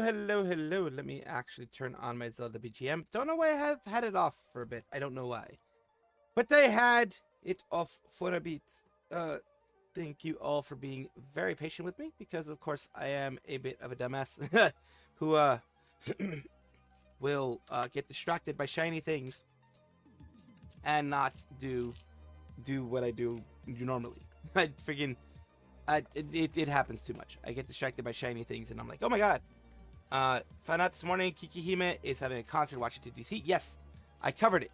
hello. Let me actually turn on my Zelda BGM. Don't know why I have had it off for a bit. I don't know why. But I had it off for a bit. Thank you all for being very patient with me, because of course I am a bit of a dumbass who will get distracted by shiny things and not do what I do normally. I freaking it happens too much. I get distracted by shiny things and I'm like, oh my god. Found out this morning Kikihime is having a concert watching to DC. Yes, I covered it.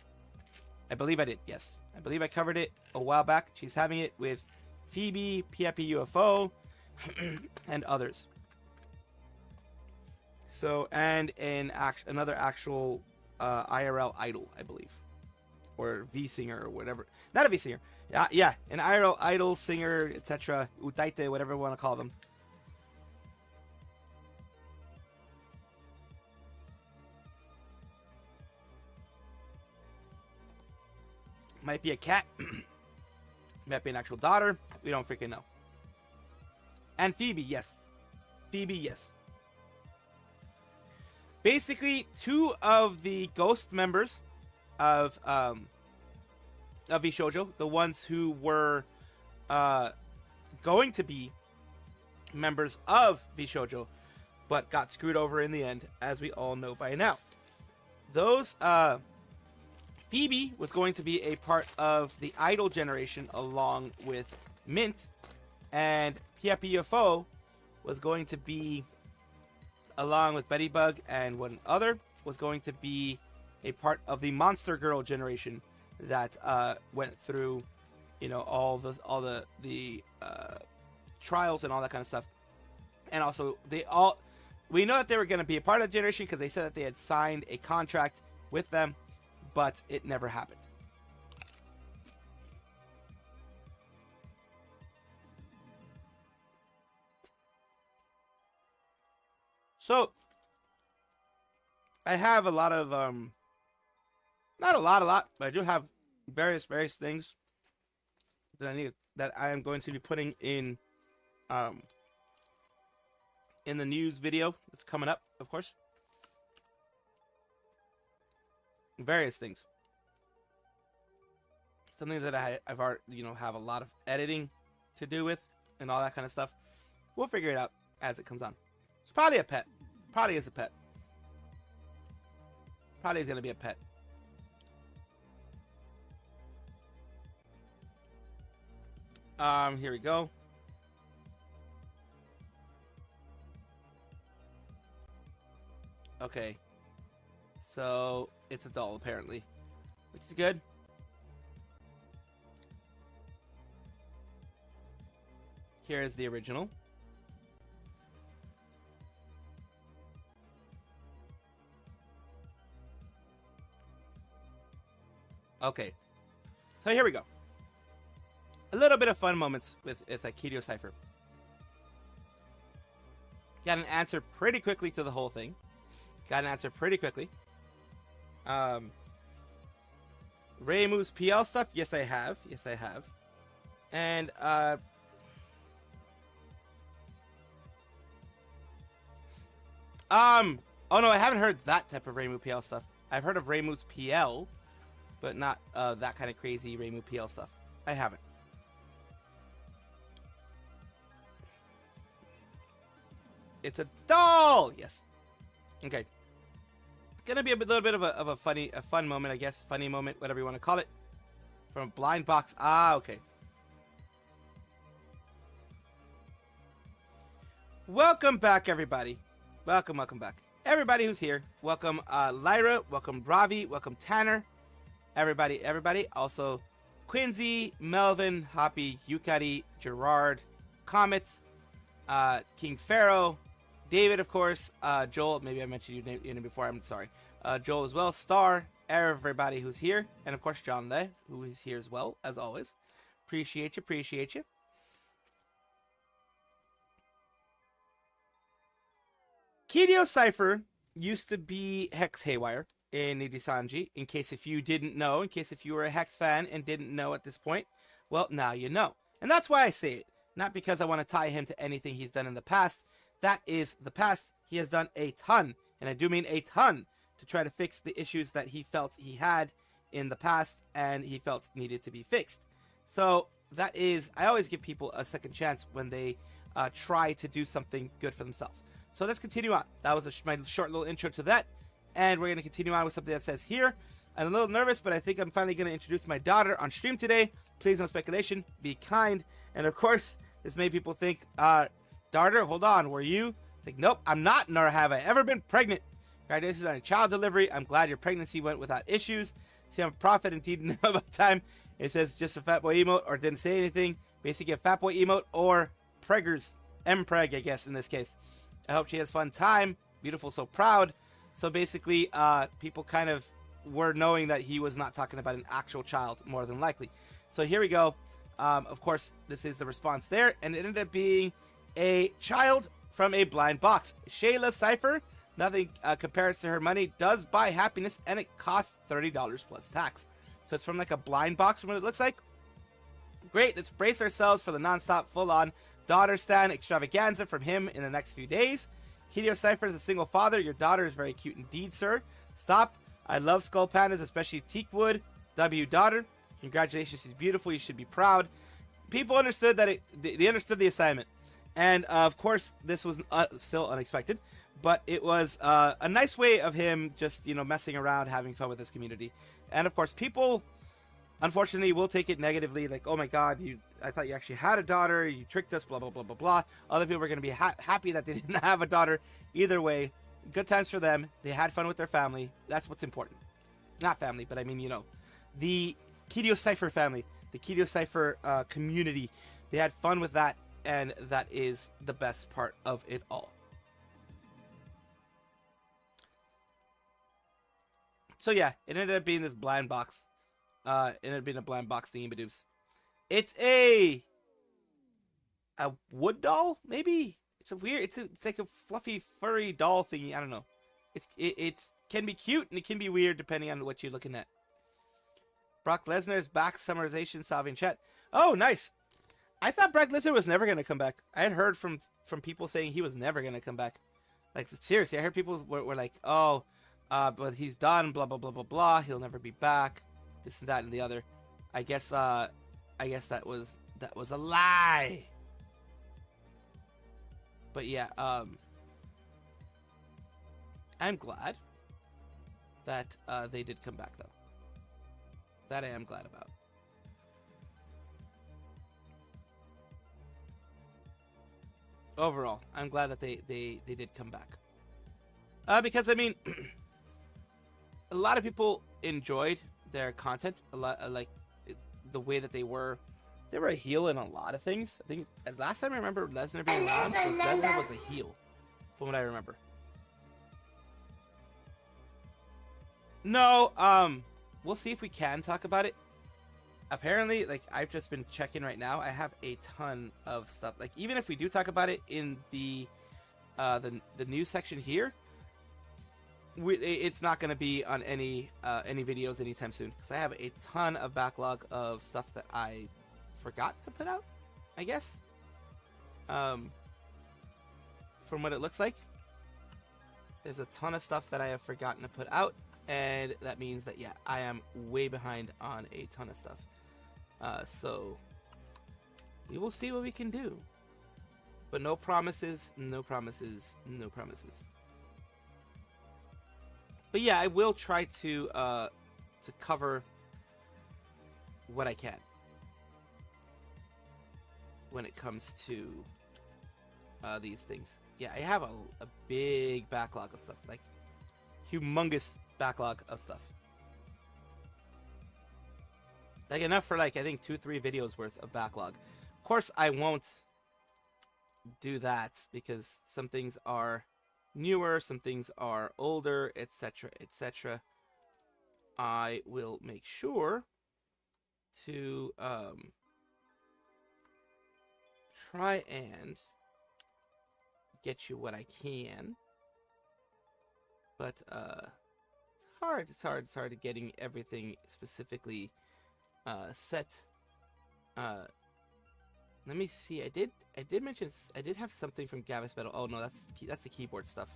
I believe I did. Yes, I believe I covered it a while back. She's having it with Phoebe, PIP UFO, and others. So, and another actual IRL idol, I believe, or V singer or whatever. Not a V singer. Yeah, an IRL idol, singer, etc. Utaite, whatever you want to call them. Might be a cat. Might be an actual daughter. We don't freaking know. And Phoebe, yes. Phoebe, yes. Basically, two of the ghost members of VShojo, the ones who were going to be members of VShojo, but got screwed over in the end, as we all know by now. Those Phoebe was going to be a part of the idol generation along with Mint, and PFO was going to be, along with Betty Bug and one other, was going to be a part of the Monster Girl generation that went through, you know, all the trials and all that kind of stuff. And also, we know that they were going to be a part of the generation because they said that they had signed a contract with them, but it never happened. So, I have a lot of, not a lot, but I do have various things that I am going to be putting in the news video that's coming up, of course. Various things. Something that I've already, have a lot of editing to do with and all that kind of stuff. We'll figure it out as it comes on. It's probably a pet. Probably is a pet. Probably is going to be a pet. Here we go. Okay. So, it's a doll, apparently. Which is good. Here is the original. Okay. So, here we go. A little bit of fun moments with Kiryu Cypher. Got an answer pretty quickly to the whole thing. Got an answer pretty quickly. Reimu's PL stuff, yes I have. Yes I have. And oh no, I haven't heard that type of Reimu PL stuff. I've heard of Reimu's PL, but not that kind of crazy Reimu PL stuff. I haven't. It's a doll! Yes. Okay. Gonna be a little bit of a fun moment, I guess. Funny moment, whatever you want to call it. From a blind box. Ah, okay. Welcome back, everybody. Welcome back. Everybody who's here. Welcome, Lyra. Welcome, Ravi. Welcome, Tanner. Everybody. Also, Quincy, Melvin, Hoppy, Yukari, Gerard, Comet, King Pharaoh, David, of course, Joel, maybe I mentioned your name before, I'm sorry. Joel as well, Star, everybody who's here, and of course John Le, who is here as well, as always. Appreciate you. Kiryu Cypher used to be Hex Haywire in Nidisanji, in case if you didn't know, in case if you were a Hex fan and didn't know at this point. Well, now you know. And that's why I say it. Not because I want to tie him to anything he's done in the past. That is the past. he has done a ton, and I do mean a ton, to try to fix the issues that he felt he had in the past and he felt needed to be fixed. So that is, I always give people a second chance when they try to do something good for themselves. So let's continue on. That was my short little intro to that. And we're going to continue on with something that says here. I'm a little nervous, but I think I'm finally going to introduce my daughter on stream today. Please, no speculation. Be kind. And of course, this made people think, daughter, hold on, were you? Like, nope, I'm not, nor have I ever been pregnant. Congratulations on a child delivery. I'm glad your pregnancy went without issues. See, I'm a prophet indeed. Know about time. It says just a fat boy emote or didn't say anything. Basically a fat boy emote or preggers. M-preg, I guess, in this case. I hope she has fun time. Beautiful, so proud. So basically, people kind of were knowing that he was not talking about an actual child, more than likely. So here we go. Of course, this is the response there. And it ended up being a child from a blind box. Shayla Cypher, nothing compares to her money, does buy happiness, and it costs $30 plus tax. So it's from like a blind box from what it looks like. Great, let's brace ourselves for the non-stop, full-on daughter stan extravaganza from him in the next few days. Hideo Cypher is a single father. Your daughter is very cute indeed, sir. Stop. I love skull pandas, especially teakwood. W daughter. Congratulations, she's beautiful. You should be proud. People understood that they understood the assignment. And of course, this was still unexpected. But it was a nice way of him just, messing around, having fun with his community. And of course, people, unfortunately, will take it negatively. Like, oh my god, I thought you actually had a daughter. You tricked us, blah, blah, blah, blah, blah. Other people are going to be happy that they didn't have a daughter. Either way, good times for them. They had fun with their family. That's what's important. Not family, but I mean, the Hideo Cypher family, the Hideo Cypher community. They had fun with that, and that is the best part of it all. So yeah, it ended up being this blind box. It ended up being a blind box thingy-madoobs. It's a wood doll, maybe? It's like a fluffy, furry doll thingy. I don't know. It can be cute and it can be weird depending on what you're looking at. Brock Lesnar's back, summarization, solving chat. Oh, nice. I thought Brock Lesnar was never gonna come back. I had heard from people saying he was never gonna come back. Like, seriously, I heard people were like, oh, but he's done, blah, blah, blah, blah, blah. He'll never be back. This and that and the other. I guess that was a lie. But yeah, I'm glad that they did come back, though. That I am glad about. Overall, I'm glad that they did come back. Because, I mean, a lot of people enjoyed their content. A lot, the way that they were a heel in a lot of things. I think last time I remember Lesnar being around, Lesnar was a heel, from what I remember. No, we'll see if we can talk about it. Apparently, like, I've just been checking right now. I have a ton of stuff. Like, even if we do talk about it in the news section here, it's not going to be on any videos anytime soon, because I have a ton of backlog of stuff that I forgot to put out, I guess. From what it looks like, there's a ton of stuff that I have forgotten to put out, and that means that, yeah, I am way behind on a ton of stuff. So we will see what we can do, but no promises, no promises, no promises. But yeah, I will try to cover what I can when it comes to these things. Yeah, I have a big backlog of stuff, like humongous backlog of stuff. Like enough for like, I think 2-3 videos worth of backlog. Of course, I won't do that because some things are newer, some things are older, etc., etc. I will make sure to try and get you what I can, but it's hard getting everything specifically set Let me see. I did mention I did have something from Gavis Metal. Oh no, that's the keyboard stuff.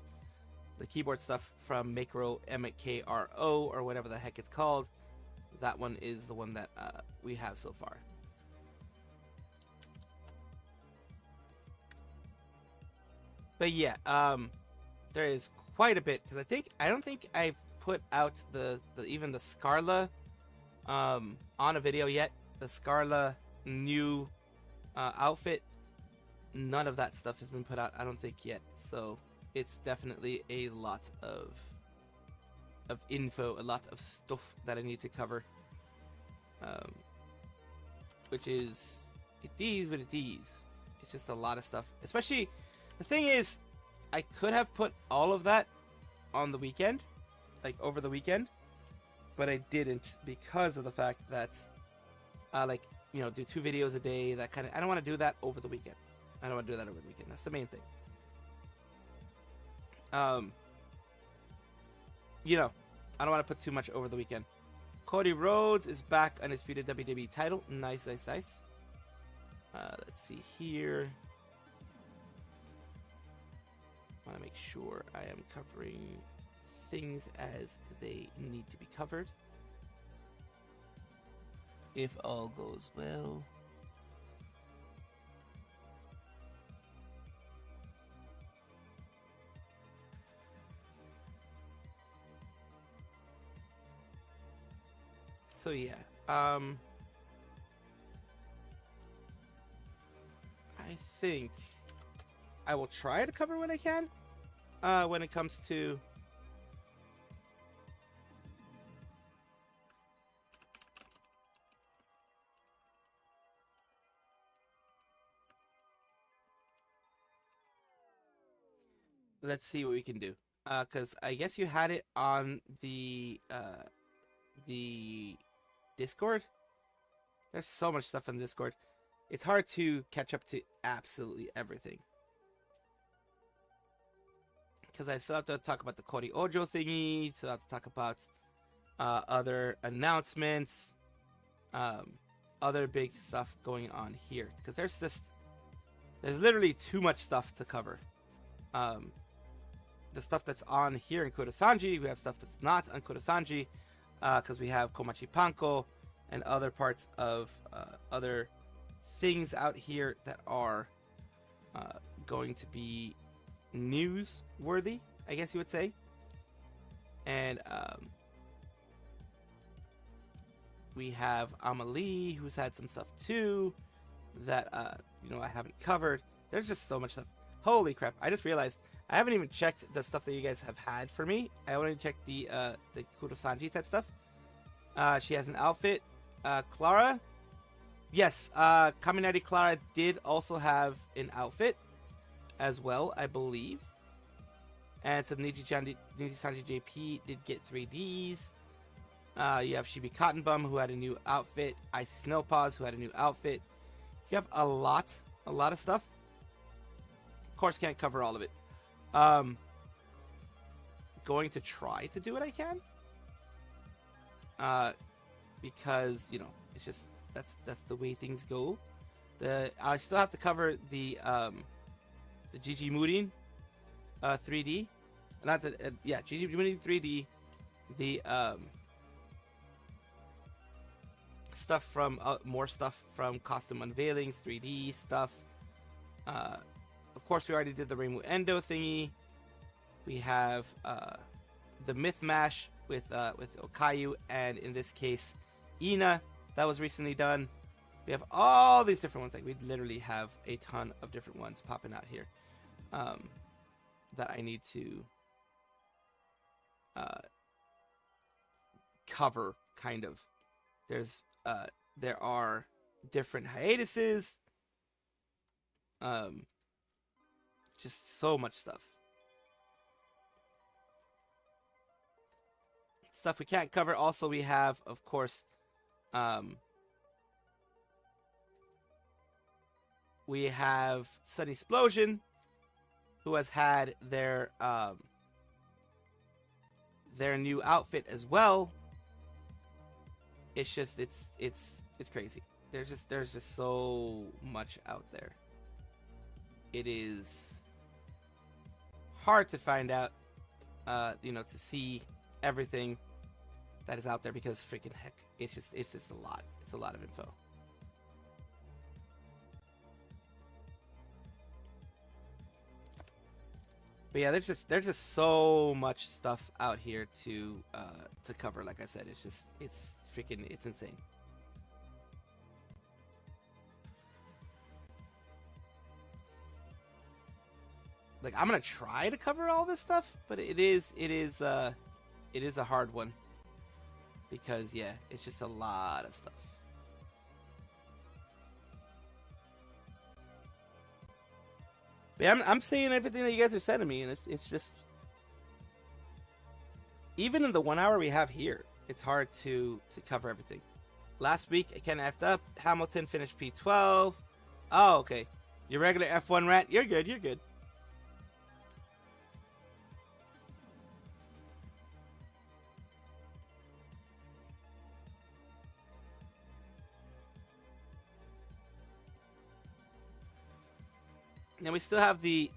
The keyboard stuff from Makro MKRO or whatever the heck it's called. That one is the one that we have so far. But yeah, there is quite a bit because I don't think I've put out even the Scarla on a video yet. The Scarla new outfit, none of that stuff has been put out, I don't think, yet. So it's definitely a lot of info, a lot of stuff that I need to cover. Which is it is what it is. It's just a lot of stuff. Especially the thing is, I could have put all of that on the weekend, like over the weekend, but I didn't because of the fact that like, you know, do 2 videos a day, that kind of, I don't want to do that over the weekend. I don't want to do that over the weekend. That's the main thing. You know, I don't want to put too much over the weekend. Cody Rhodes is back, undisputed WWE title. Nice, nice, nice. Let's see here. I want to make sure I am covering things as they need to be covered. If all goes well. So yeah, I think I will try to cover what I can when it comes to let's see what we can do. Because I guess you had it on the Discord. There's so much stuff on Discord. It's hard to catch up to absolutely everything. Because I still have to talk about the Cody Ojo thingy. Still have to talk about other announcements. Other big stuff going on here. Because there's literally too much stuff to cover. The stuff that's on here in Kurosanji, we have stuff that's not on Kurosanji, because we have Komachi Panko and other parts of other things out here that are going to be newsworthy, I guess you would say. And we have Amelie, who's had some stuff too that you know, I haven't covered. There's just so much stuff. Holy crap, I just realized I haven't even checked the stuff that you guys have had for me. I only checked the Kurosanji type stuff. She has an outfit. Clara, yes, Kaminari Clara did also have an outfit as well, I believe. And some Niji Sanji JP did get 3Ds. You have Shibi Cotton Bum, who had a new outfit. Icy Snowpaws, who had a new outfit. You have a lot of stuff. Of course, can't cover all of it. Going to try to do what I can. Because, you know, it's just that's the way things go. I still have to cover the GG Murin 3D. Not the yeah, GG Murin 3D. The stuff from more stuff from costume unveilings, 3D stuff. Of course, we already did the Reimu Endo thingy. We have the Myth Mash with Okayu, and in this case, Ina, that was recently done. We have all these different ones. Like, we literally have a ton of different ones popping out here that I need to cover, kind of. There are different hiatuses. Just so much stuff. Stuff we can't cover. Also, we have, of course, we have Sun Explosion, who has had their new outfit as well. It's just it's crazy. there's just so much out there. It is hard to find out, to see everything that is out there because freaking heck, it's just a lot. It's a lot of info. But yeah, there's just so much stuff out here to cover. Like I said, it's insane. Like, I'm gonna try to cover all this stuff, but it is a hard one because yeah, it's just a lot of stuff. But yeah, I'm seeing everything that you guys are sending me, and it's just, even in the 1 hour we have here, it's hard to cover everything. Last week I kind of effed up. Hamilton finished P12. Oh, okay. Your regular F1 rant. You're good. You're good. Then we still have the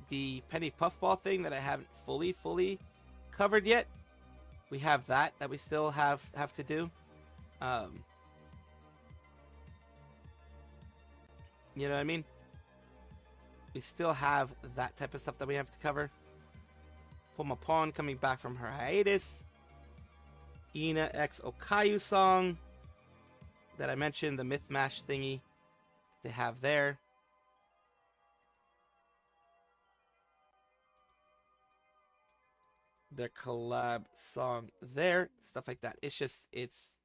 penny puffball thing that I haven't fully covered yet. We have that we still have to do. You know what I mean? We still have that type of stuff that we have to cover. Poma Pawn coming back from her hiatus. Ina X Okayu song that I mentioned, the Myth Mash thingy they have there. Their collab song there, stuff like that. It's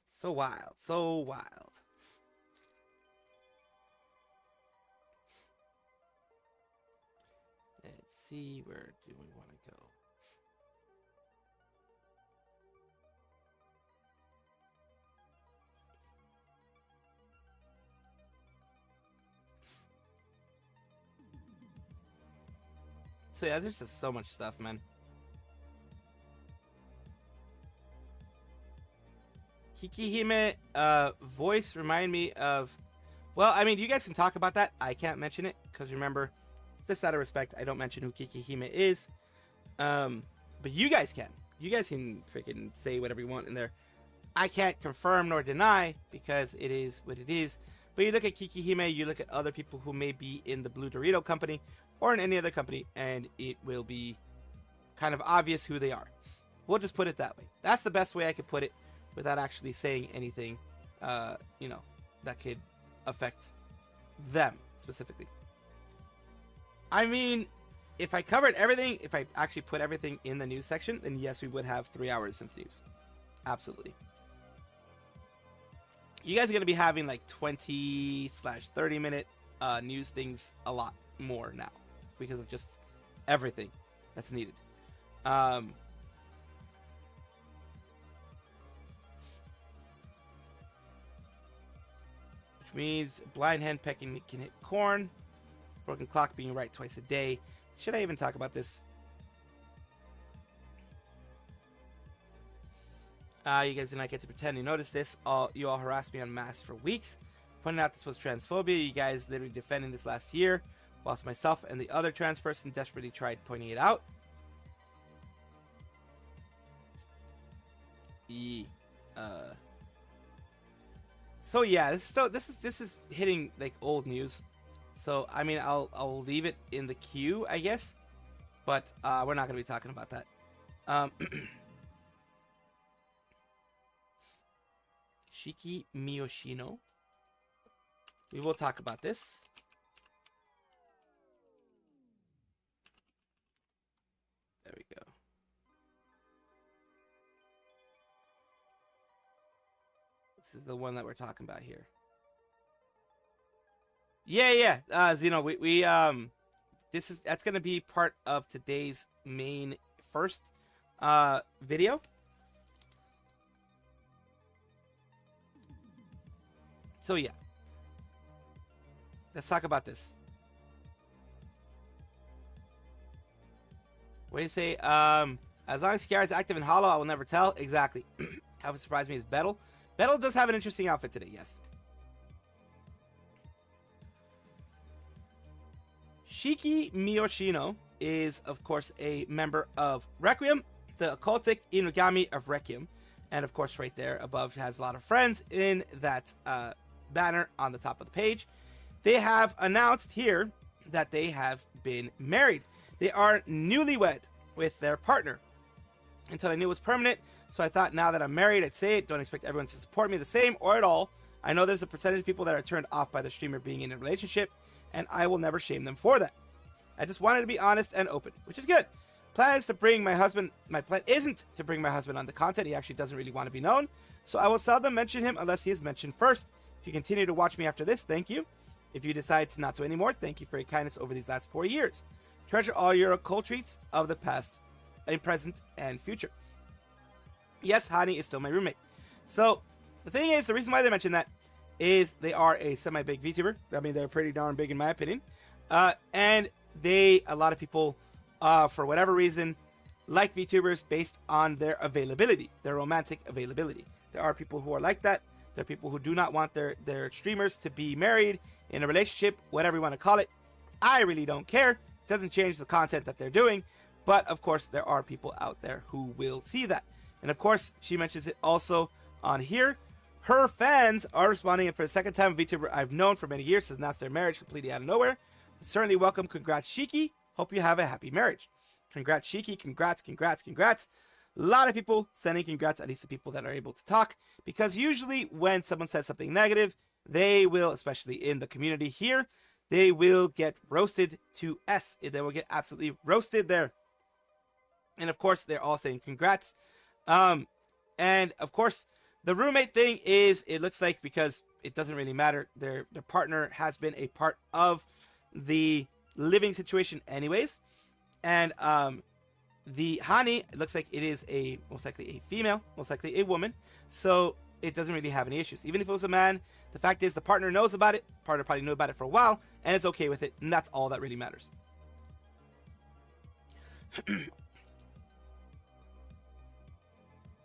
so wild, so wild. Let's see, where do we want to go? So yeah, there's just so much stuff, man. Kikihime voice remind me of, well, I mean, you guys can talk about that. I can't mention it because remember, just out of respect, I don't mention who Kikihime is. But you guys can. You guys can freaking say whatever you want in there. I can't confirm nor deny because it is what it is. But you look at Kikihime, you look at other people who may be in the Blue Dorito company or in any other company, and it will be kind of obvious who they are. We'll just put it that way. That's the best way I could put it without actually saying anything, that could affect them specifically. I mean, if I covered everything, if I actually put everything in the news section, then yes, we would have 3 hours of news. Absolutely. You guys are going to be having like 20/30 minute news things a lot more now because of just everything that's needed. Which means blind hen pecking can hit corn. Broken clock being right twice a day. Should I even talk about this? You guys did not get to pretend you noticed this. You all harassed me on mass for weeks, pointing out this was transphobia. You guys literally defending this last year, whilst myself and the other trans person desperately tried pointing it out. So yeah, this is hitting like old news. So I mean, I'll leave it in the queue, I guess, but we're not gonna be talking about that. Shiki Miyoshino. We will talk about this. There we go. This is the one that we're talking about here. Yeah. Zeno, we that's gonna be part of today's main first video. So yeah, let's talk about this. What do you say? As long as Kiara is active in Hollow, I will never tell. Exactly. How it surprised me is Bettle. Bettle does have an interesting outfit today, yes. Shiki Miyoshino is, of course, a member of Requiem, the occultic Inugami of Requiem. And, of course, right there above has a lot of friends in that banner on the top of the page. They have announced here that they have been married. They are newlywed with their partner. Until I knew it was permanent, so I thought now that I'm married, I'd say it. Don't expect everyone to support me the same or at all. I know there's a percentage of people that are turned off by the streamer being in a relationship, and I will never shame them for that. I just wanted to be honest and open, which is good. Plan is to bring my husband. My plan isn't to bring my husband on the content. He actually doesn't really want to be known, so I will seldom mention him unless he is mentioned first. If you continue to watch me after this, thank you. If you decide not to anymore, thank you for your kindness over these last 4 years. Treasure all your occult treats of the past, and present, and future. Yes, Hani is still my roommate. So, the thing is, the reason why they mentioned that is they are a semi-big VTuber. I mean, they're pretty darn big in my opinion. And a lot of people, for whatever reason, like VTubers based on their availability, their romantic availability. There are people who are like that. There are people who do not want their streamers to be married, in a relationship, whatever you want to call it. I really don't care. It doesn't change the content that they're doing. But, of course, there are people out there who will see that. And, of course, she mentions it also on here. Her fans are responding, and for the second time, a VTuber I've known for many years has announced their marriage completely out of nowhere. Certainly welcome. Congrats, Shiki. Hope you have a happy marriage. Congrats, Shiki. Congrats, congrats, congrats. A lot of people sending congrats, at least the people that are able to talk. Because usually when someone says something negative, they will, especially in the community here, they will get roasted to S. They will get absolutely roasted there. And of course, they're all saying congrats. And of course, the roommate thing is, it looks like, because it doesn't really matter, their partner has been a part of the living situation anyways. And the Hani, it looks like it is most likely a female, most likely a woman. So it doesn't really have any issues. Even if it was a man, the fact is the partner knows about it. Partner probably knew about it for a while, and it's okay with it. And that's all that really matters.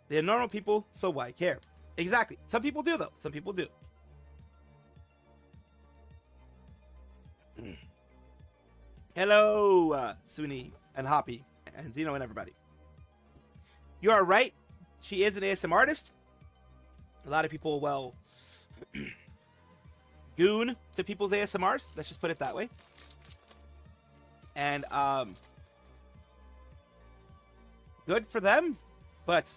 They're normal people, so why care? Exactly. Some people do, though. Some people do. Hello, Suni and Hoppy and Zeno and everybody. You are right. She is an ASM artist. A lot of people, well, goon to people's ASMRs. Let's just put it that way. And, good for them, but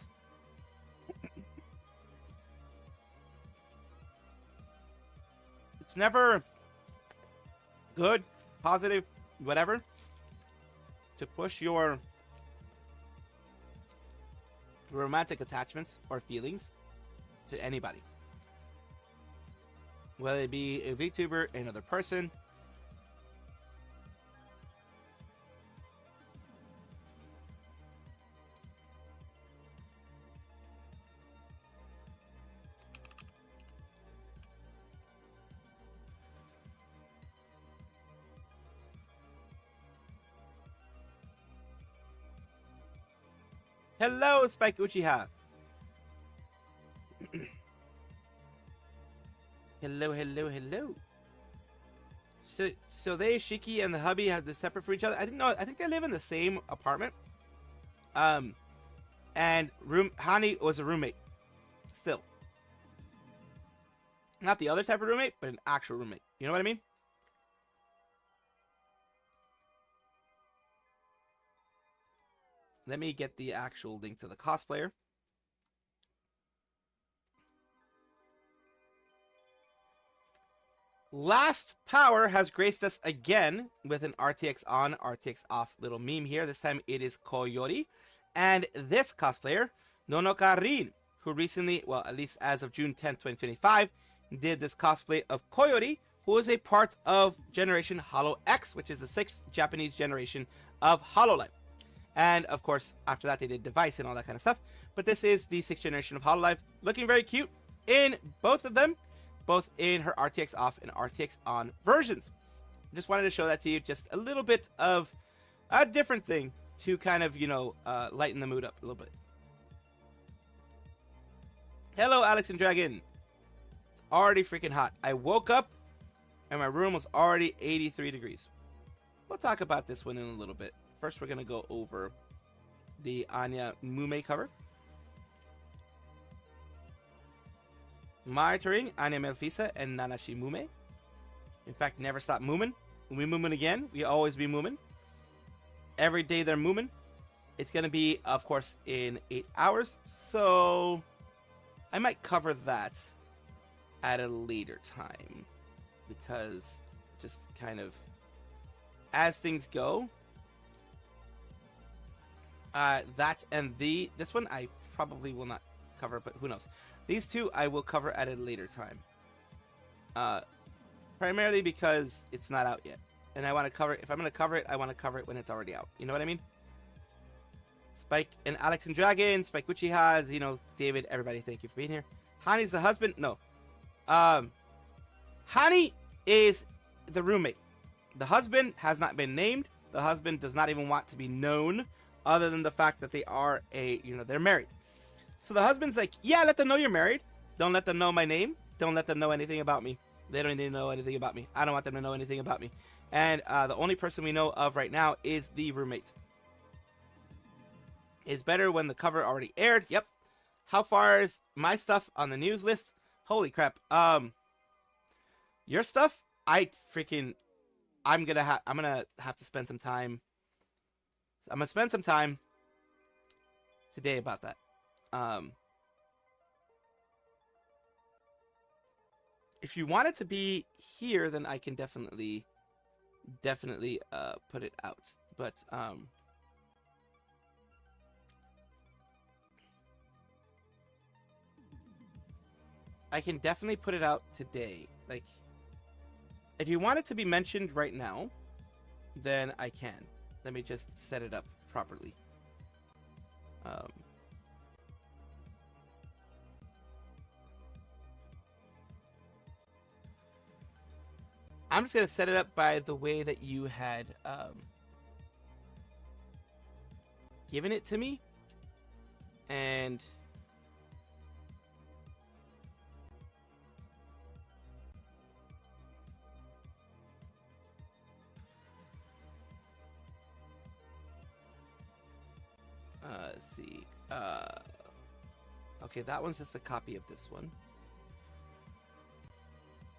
it's never good, positive, whatever, to push your romantic attachments or feelings to anybody. Whether it be a VTuber, another person. Hello, Spike Uchiha. Hello, hello, hello. So they, Shiki and the hubby, have this separate for each other. I didn't know. I think they live in the same apartment. And Hani was a roommate. Still. Not the other type of roommate, but an actual roommate. You know what I mean? Let me get the actual link to the cosplayer. Last Power has graced us again with an RTX on, RTX off little meme here. This time it is Koyori. And this cosplayer, Nonokarin, who recently, well, at least as of June 10th, 2025, did this cosplay of Koyori, who is a part of Generation Hollow X, which is the 6th Japanese generation of HoloLive. And, of course, after that, they did Device and all that kind of stuff. But this is the 6th generation of HoloLive, looking very cute in both of them, both in her RTX off and RTX on versions. Just wanted to show that to you, just a little bit of a different thing to kind of, lighten the mood up a little bit. Hello, Alex and Dragon. It's already freaking hot. I woke up and my room was already 83 degrees. we'll talk about this one in a little bit. First, we're going to go over the Anya Mume cover. Monitoring Anya Melfisa and Nanashi Mume. In fact, never stop moomin'. When we moomin' again, we always be moomin'. Every day they're moomin'. It's going to be, of course, in 8 hours. So I might cover that at a later time. Because just kind of as things go. That and this one I probably will not cover, but who knows. These two I will cover at a later time. Primarily because it's not out yet. And I want to cover it. If I'm going to cover it, I want to cover it when it's already out. You know what I mean? Spike and Alex and Dragon, Spike Uchiha, you know, David, everybody, thank you for being here. Hani's the husband? No. Hani is the roommate. The husband has not been named. The husband does not even want to be known, other than the fact that they are they're married. So the husband's like, yeah, let them know you're married. Don't let them know my name. Don't let them know anything about me. They don't need to know anything about me. I don't want them to know anything about me. And the only person we know of right now is the roommate. It's better when the cover already aired. Yep. How far is my stuff on the news list? Holy crap. Your stuff, I'm gonna have to spend some time. I'm gonna spend some time today about that. If you want it to be here, then I can definitely put it out. But I can definitely put it out today. Like, if you want it to be mentioned right now, then I can. Let me just set it up properly. I'm just going to set it up by the way that you had given it to me. And let's see. Okay, that one's just a copy of this one.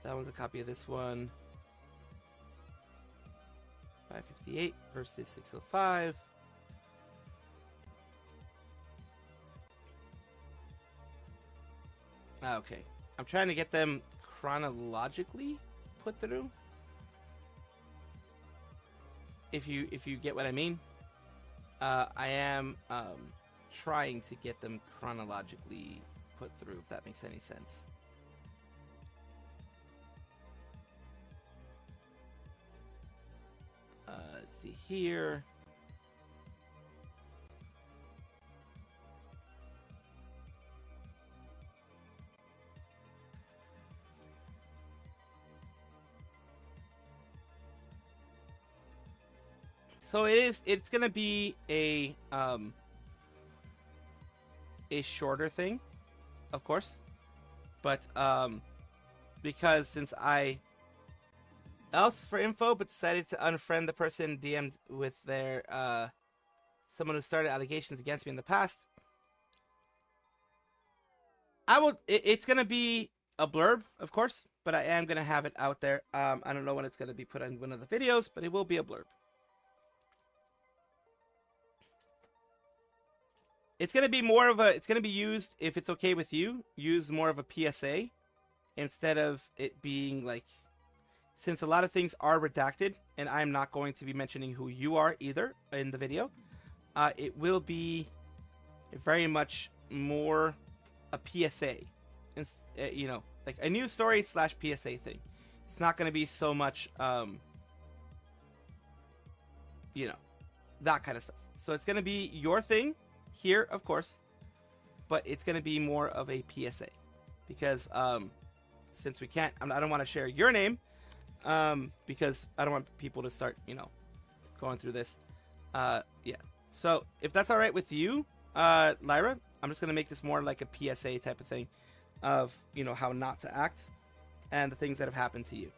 That one's a copy of this one. 558 versus 605. Okay, I'm trying to get them chronologically put through. If you get what I mean. I am trying to get them chronologically put through, if that makes any sense. Let's see here. So it's gonna be a shorter thing, of course, but because since I else for info, but decided to unfriend the person DM'd with their someone who started allegations against me in the past, it's gonna be a blurb, of course, but I am gonna have it out there. I don't know when it's gonna be put on one of the videos, but it will be a blurb. It's gonna be more of a. It's gonna be used, if it's okay with you, use more of a PSA instead of it being like. Since a lot of things are redacted, and I'm not going to be mentioning who you are either in the video, it will be very much more a PSA, like a news story / PSA thing. It's not going to be so much, that kind of stuff. So it's going to be your thing here, of course, but it's going to be more of a PSA because since we can't, I don't want to share your name. Because I don't want people to start, going through this. Yeah. So if that's all right with you, Lyra, I'm just going to make this more like a PSA type of thing of, how not to act and the things that have happened to you.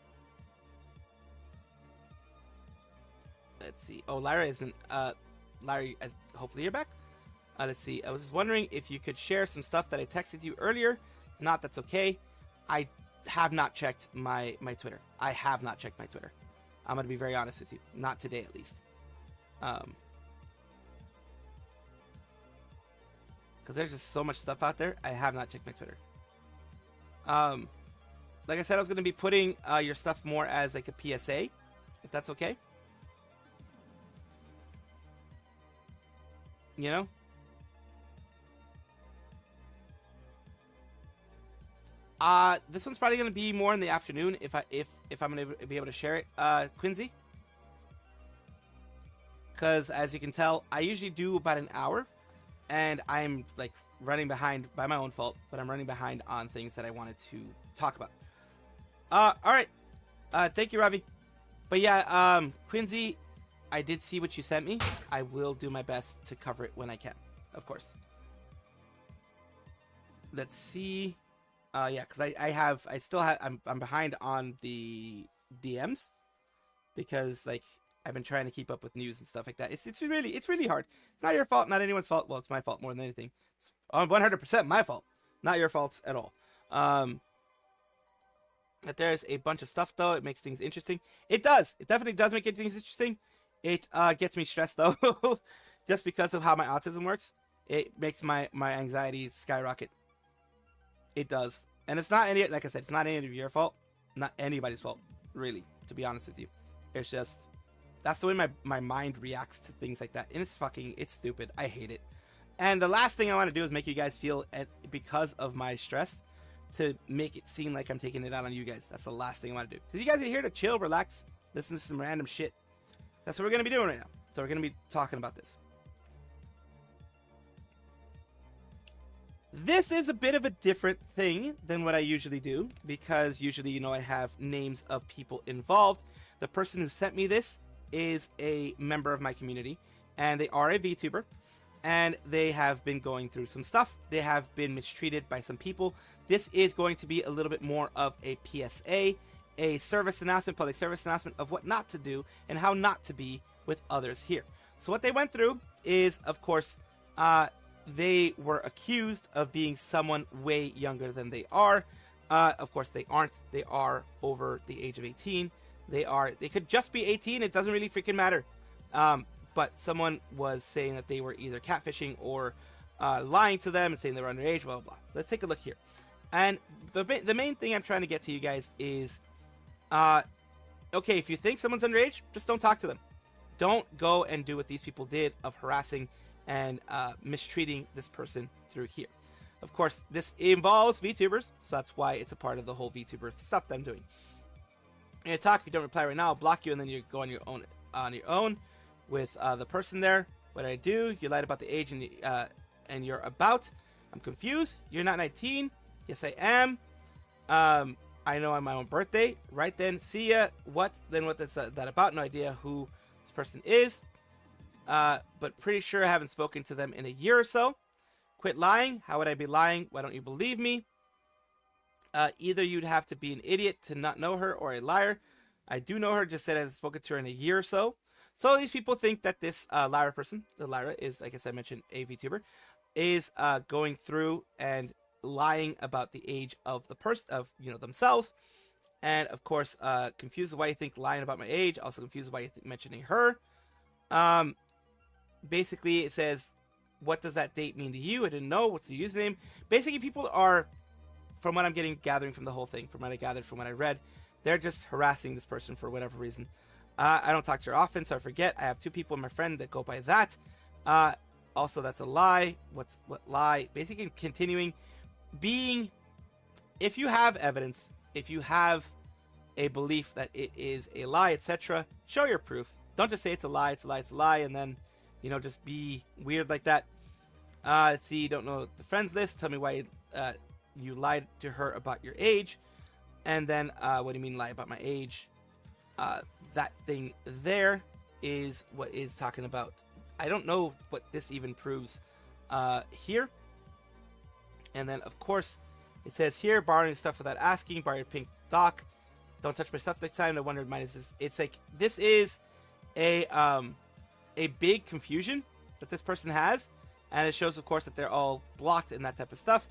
let's see. Oh, Lyra isn't. Larry, hopefully you're back. Let's see. I was wondering if you could share some stuff that I texted you earlier. If not, that's okay. I have not checked my Twitter. I have not checked my Twitter. I'm going to be very honest with you. Not today, at least. Because there's just so much stuff out there. I have not checked my Twitter. Like I said, I was going to be putting your stuff more as like a PSA, if that's okay. You know? This one's probably going to be more in the afternoon if I'm going to be able to share it, Quincy. Because as you can tell, I usually do about an hour, and I'm like running behind by my own fault, but I'm running behind on things that I wanted to talk about. All right. Thank you, Ravi. But yeah, Quincy, I did see what you sent me. I will do my best to cover it when I can, of course. Let's see. Yeah, because I'm behind on the DMs because like I've been trying to keep up with news and stuff like that. It's really hard. It's not your fault, not anyone's fault. Well, it's my fault more than anything. It's 100% my fault, not your faults at all. That there's a bunch of stuff though. It makes things interesting. It does. It definitely does make things interesting. It gets me stressed though, just because of how my autism works. It makes my anxiety skyrocket. It does. And it's not any, like I said, it's not any of your fault. Not anybody's fault, really, to be honest with you. It's just, that's the way my mind reacts to things like that. And it's stupid. I hate it. And the last thing I want to do is make you guys feel, because of my stress, to make it seem like I'm taking it out on you guys. That's the last thing I want to do. Because you guys are here to chill, relax, listen to some random shit. That's what we're going to be doing right now. So we're going to be talking about this. This is a bit of a different thing than what I usually do, because usually, you know, I have names of people involved. The person who sent me this is a member of my community, and they are a VTuber, and they have been going through some stuff. They have been mistreated by some people. This is going to be a little bit more of a PSA, a service announcement, public service announcement of what not to do and how not to be with others here. So what they went through is, of course, they were accused of being someone way younger than they are. Of course, they aren't. They are over the age of 18. They could just be 18. It doesn't really freaking matter. But someone was saying that they were either catfishing or lying to them and saying they were underage, blah, blah, blah. So let's take a look here. And the main thing I'm trying to get to you guys is, okay, if you think someone's underage, just don't talk to them. Don't go and do what these people did of harassing and mistreating this person through here. Of course, this involves VTubers, so that's why it's a part of the whole VTuber stuff that I'm doing. I'm gonna talk. If you don't reply right now, I'll block you, and then you go on your own with the person there. What did I do? You lied about the age and you're about. I'm confused. You're not 19. Yes, I am. I know on my own birthday. Right then, see ya. What? Then what that's that about? No idea who this person is. But pretty sure I haven't spoken to them in a year or so. Quit lying. How would I be lying? Why don't you believe me? Either you'd have to be an idiot to not know her or a liar. I do know her, just said I haven't spoken to her in a year or so. So these people think that this Lyra person, the Lyra is, like I mentioned, a VTuber, is going through and lying about the age of the person, of, you know, themselves. And of course, confused why you think lying about my age. Also confused why you think mentioning her. Basically, it says, what does that date mean to you? I didn't know. What's the username? Basically, people are, from what I'm gathering from the whole thing, from what I gathered, from what I read, they're just harassing this person for whatever reason. I don't talk to her often, so I forget. I have 2 people in my friend that go by that. Also, that's a lie. What lie? Basically, continuing being, if you have evidence, if you have a belief that it is a lie, etc., show your proof. Don't just say it's a lie, it's a lie, it's a lie, and then, you know, just be weird like that. Let's see, you don't know the friends list. Tell me why you lied to her about your age. And then, what do you mean lie about my age? That thing there is what is talking about. I don't know what this even proves here. And then, of course, it says here, borrowing stuff without asking, borrow your pink doc. Don't touch my stuff next time. No wonder mine is just, it's like, this is a big confusion that this person has, and it shows, of course, that they're all blocked and that type of stuff.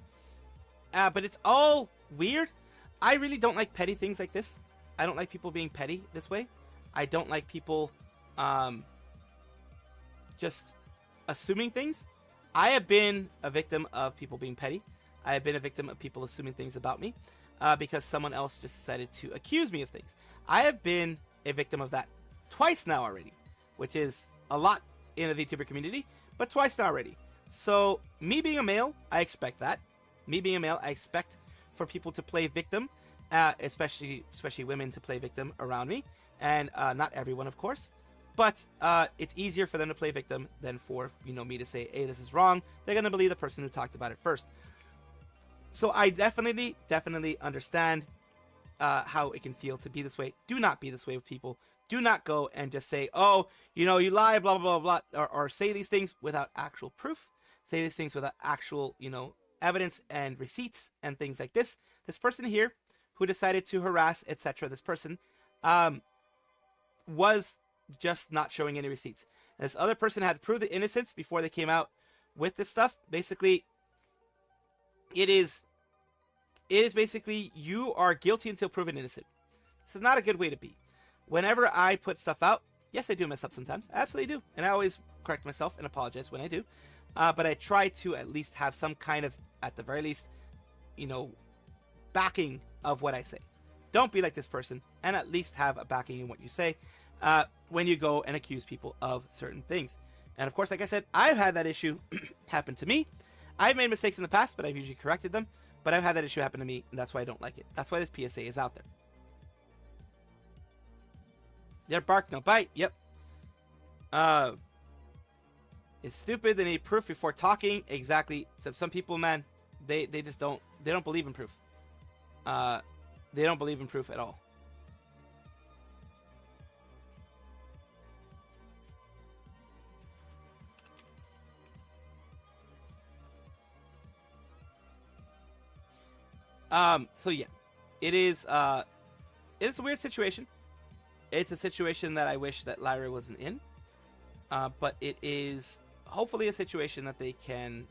But it's all weird. I really don't like petty things like this. I don't like people being petty this way. I don't like people just assuming things. I have been a victim of people being petty. I have been a victim of people assuming things about me because someone else just decided to accuse me of things. I have been a victim of that twice now already, which is a lot in the VTuber community, but twice now already. So me being a male, I expect that. Me being a male, I expect for people to play victim, especially women to play victim around me, and not everyone, of course. But it's easier for them to play victim than for me to say, hey, this is wrong. They're gonna believe the person who talked about it first. So I definitely understand how it can feel to be this way. Do not be this way with people. Do not go and just say, oh, you lie, blah, blah, blah, blah, or say these things without actual proof. Say these things without actual, evidence and receipts and things like this. This person here who decided to harass, etc., this person was just not showing any receipts. And this other person had proved the innocence before they came out with this stuff. Basically, it is basically you are guilty until proven innocent. This is not a good way to be. Whenever I put stuff out, yes, I do mess up sometimes. I absolutely do. And I always correct myself and apologize when I do. But I try to at least have some kind of, at the very least, backing of what I say. Don't be like this person, and at least have a backing in what you say when you go and accuse people of certain things. And of course, like I said, I've had that issue happen to me. I've made mistakes in the past, but I've usually corrected them. But I've had that issue happen to me, and that's why I don't like it. That's why this PSA is out there. They're bark, no bite. Yep. It's stupid. They need proof before talking. Exactly. So some people, man, they just don't believe in proof. They don't believe in proof at all. So yeah, it is a weird situation. It's a situation that I wish that Lyra wasn't in. But it is hopefully a situation that they can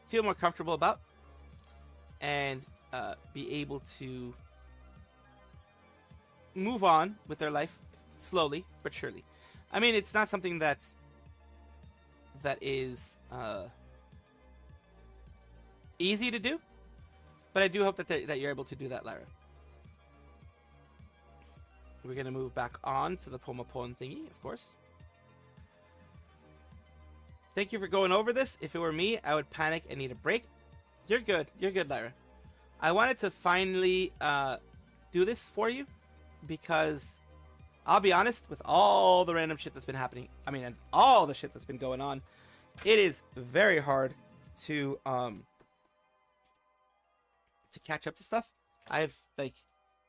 feel more comfortable about and be able to move on with their life slowly but surely. I mean, it's not something that is easy to do, but I do hope that you're able to do that, Lyra. We're going to move back on to the Pomapon thingy, of course. Thank you for going over this. If it were me, I would panic and need a break. You're good. You're good, Lyra. I wanted to finally do this for you because I'll be honest, with all the random shit that's been happening, and all the shit that's been going on, it is very hard to catch up to stuff. I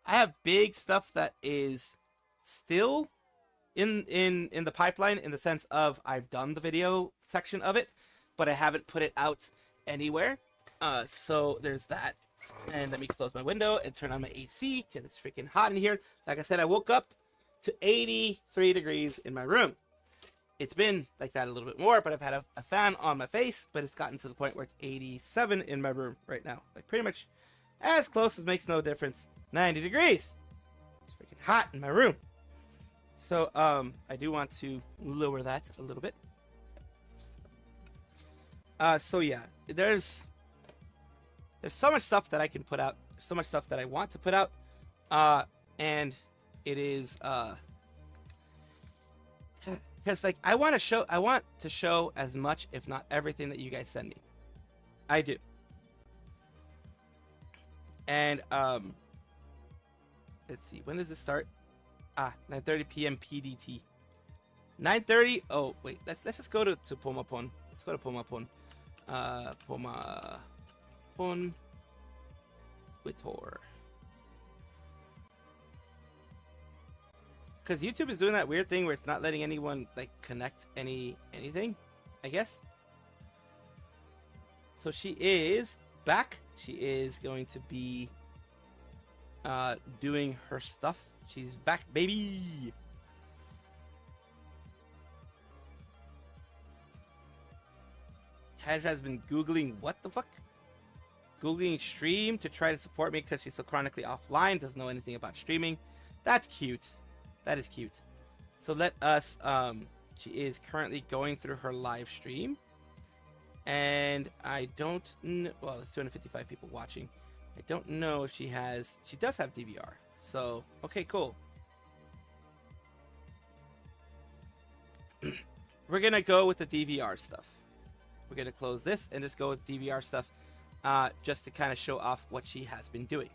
have big stuff that is still in the pipeline, in the sense of I've done the video section of it, but I haven't put it out anywhere. So there's that. And let me close my window and turn on my AC because it's freaking hot in here. Like I said, I woke up to 83 degrees in my room. It's been like that a little bit more, but I've had a fan on my face, but it's gotten to the point where it's 87 in my room right now. Like pretty much as close as makes no difference. 90 degrees. It's freaking hot in my room. So, I do want to lower that a little bit. So yeah, there's so much stuff that I can put out. There's so much stuff that I want to put out. And it is, because like I want to show as much, if not everything, that you guys send me. I do. And let's see, when does this start? 9:30 p.m. PDT. 9:30. Oh wait, let's just go to Pomapon. Let's go to Pomapon. Pomapon Twitter. Because YouTube is doing that weird thing where it's not letting anyone like connect anything, I guess. So she is back. She is going to be doing her stuff. She's back, baby. has been Googling what the fuck? Googling stream to try to support me because she's so chronically offline, doesn't know anything about streaming. That's cute. That is cute. So let us, she is currently going through her live stream. And I don't know, well, there's 255 people watching. I don't know if she does have DVR. So, okay, cool. We're going to go with the DVR stuff. We're going to close this and just go with DVR stuff. Just to kind of show off what she has been doing.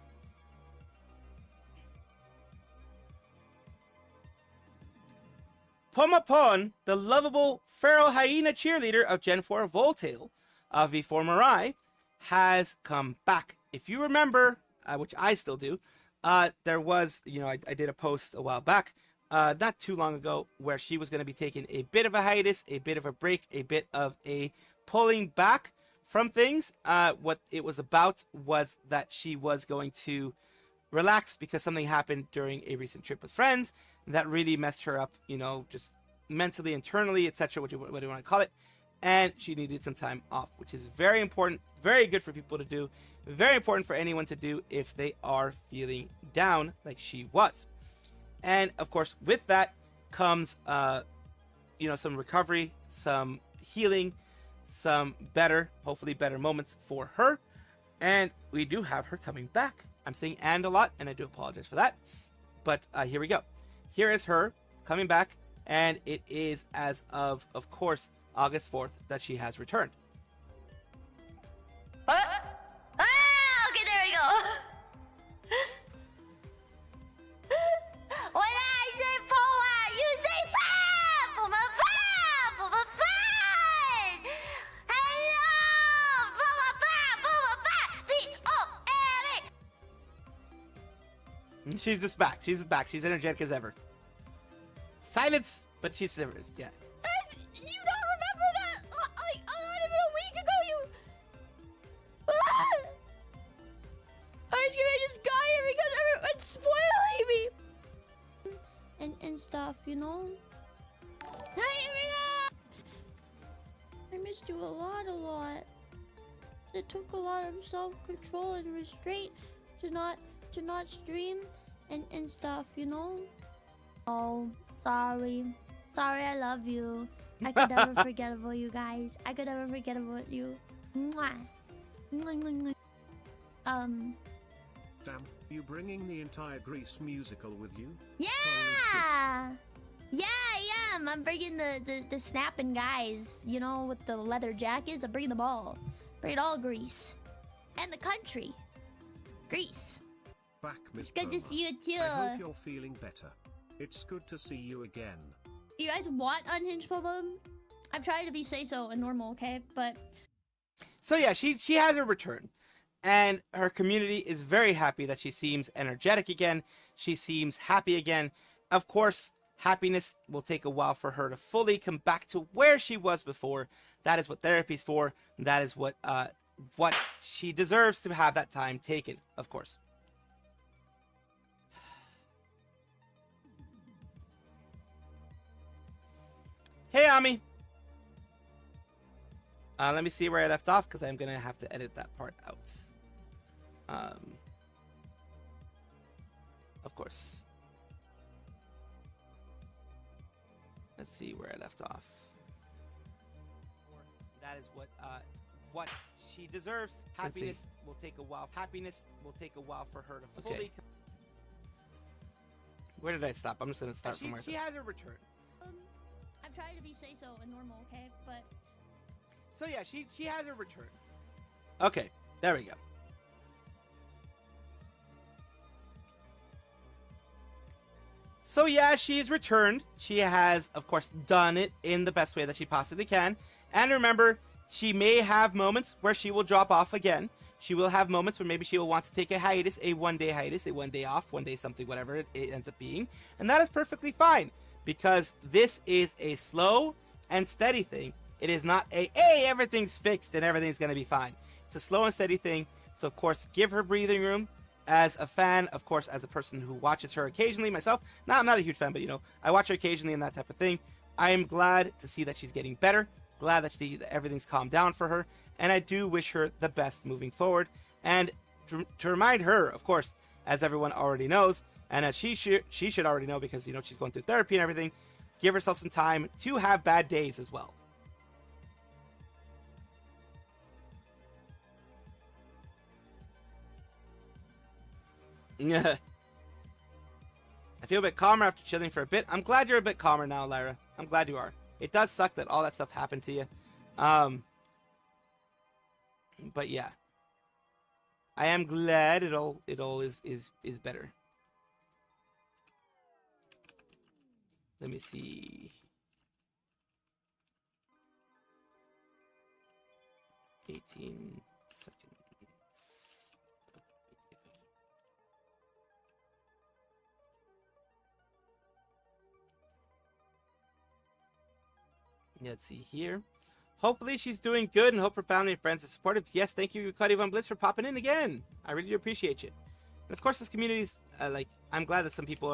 Pomapon, the lovable feral hyena cheerleader of Gen 4 Voltail of V4 Mirai, has come back. If you remember, which I still do, there was, I did a post a while back, not too long ago, where she was going to be taking a bit of a hiatus, a bit of a break, a bit of a pulling back from things. What it was about was that she was going to relax because something happened during a recent trip with friends that really messed her up, just mentally, internally, etc. What do you want to call it? And she needed some time off, which is very important, very good for people to do, very important for anyone to do if they are feeling down like she was. And of course, with that comes, some recovery, some healing, some hopefully better moments for her. And we do have her coming back. I'm saying "and" a lot, and I do apologize for that. But here we go. Here is her coming back, and it is as of course, August 4th that she has returned. What? Ah, okay, there we go. When I say Poa, you say Pa! Puma Pa! Puma Pa! Hello! Puma Pa! Puma Pa! P-O-M-A! She's just back. She's back. She's energetic as ever. Silence, but she's yeah. You don't remember that? Not even a week ago, you... I was gonna just die here because everyone's spoiling me. And stuff, I missed you a lot. It took a lot of self-control and restraint to not stream and stuff, Oh, sorry, I love you. I could never forget about you guys. I could never forget about you. Mwah. Damn, you bringing the entire Grease musical with you? Yeah! Yeah, I'm bringing the snapping guys, with the leather jackets. I'm bringing them all. Bring all Greece. And the country. Greece. Back, Miss It's good to see you too. I hope you're feeling better. It's good to see you again. You guys want Unhinged Pokemon? I've tried to be say-so and normal, okay? But... So yeah, she has her return. And her community is very happy that she seems energetic again. She seems happy again. Of course, happiness will take a while for her to fully come back to where she was before. That is what therapy's for. That is what she deserves to have that time taken, of course. Hey, Ami. Let me see where I left off because I'm going to have to edit that part out. Of course. Let's see where I left off. That is what she deserves. Happiness will take a while. Happiness will take a while for her to fully. Okay. Where did I stop? I'm just going to start from where she has her return. I've tried to be say-so and normal, okay? But... So yeah, she has her return. Okay, there we go. So yeah, she's returned. She has, of course, done it in the best way that she possibly can. And remember, she may have moments where she will drop off again. She will have moments where maybe she will want to take a hiatus, a one-day hiatus, a one day off, one day something, whatever it ends up being. And that is perfectly fine, because this is a slow and steady thing. It is not a, hey, everything's fixed and everything's going to be fine. It's a slow and steady thing. So, of course, give her breathing room. As a fan, of course, as a person who watches her occasionally myself. Now, I'm not a huge fan, but, I watch her occasionally and that type of thing. I am glad to see that she's getting better. glad that everything's calmed down for her, and I do wish her the best moving forward. And to remind her, of course, as everyone already knows, and as she should already know because, you know, she's going through therapy and everything, give herself some time to have bad days as well. I feel a bit calmer after chilling for a bit. I'm glad you're a bit calmer now, Lyra. I'm glad you are. It does suck that all that stuff happened to you. But yeah. I am glad it all is better. Let me see. 18 seconds. Let's see here. Hopefully she's doing good and hope her family and friends are supportive. Yes, thank you, Cuddy Von Bliss, for popping in again. I really do appreciate you. And of course, this community's, I'm glad that some people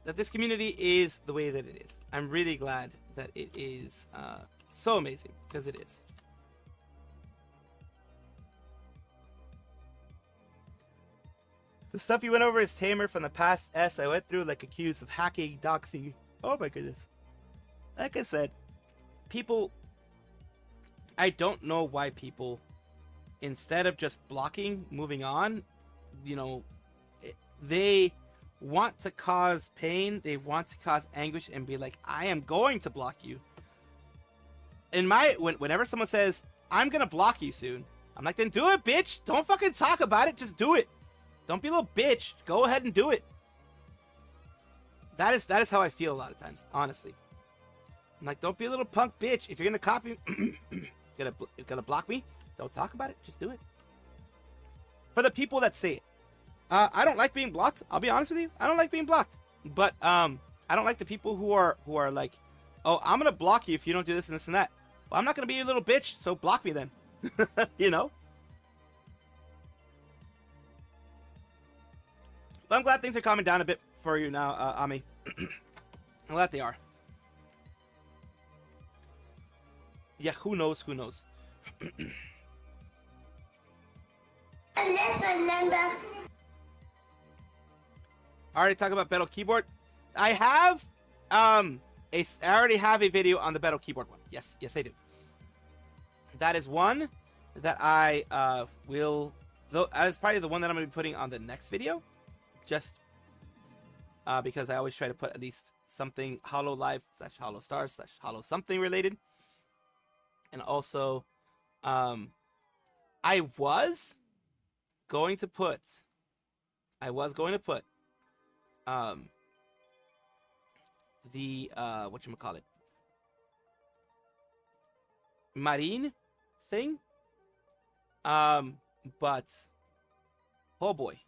that this community is the way that it is. I'm really glad that it is so amazing, because it is. The stuff you went over is tamer from the past S I went through, like accused of hacking, doxing. Oh my goodness. Like I said, people, I don't know why people, instead of just blocking, moving on, you know, they want to cause pain, they want to cause anguish and be like, I am going to block you. Whenever someone says, I'm gonna block you soon, I'm like, then do it, bitch. Don't fucking talk about it, just do it. Don't be a little bitch. Go ahead and do it. That is how I feel a lot of times, honestly. I'm like, don't be a little punk bitch. If you're gonna copy, gonna block me, don't talk about it. Just do it. For the people that say it, I don't like being blocked. I'll be honest with you. I don't like being blocked. But I don't like the people who are like, oh, I'm gonna block you if you don't do this and this and that. Well, I'm not gonna be your little bitch, so block me then. You know. But I'm glad things are calming down a bit for you now, Ami. I'm glad they are. Yeah, who knows? Who knows? I already talked about Battle Keyboard. I have I already have a video on the Battle Keyboard one. Yes, I do. That is one that I will. That is probably the one that I'm going to be putting on the next video, just because I always try to put at least something Hollow Live / Hollow Stars / Hollow something related. And also, I was going to put the whatchamacallit, Marine thing, but oh boy,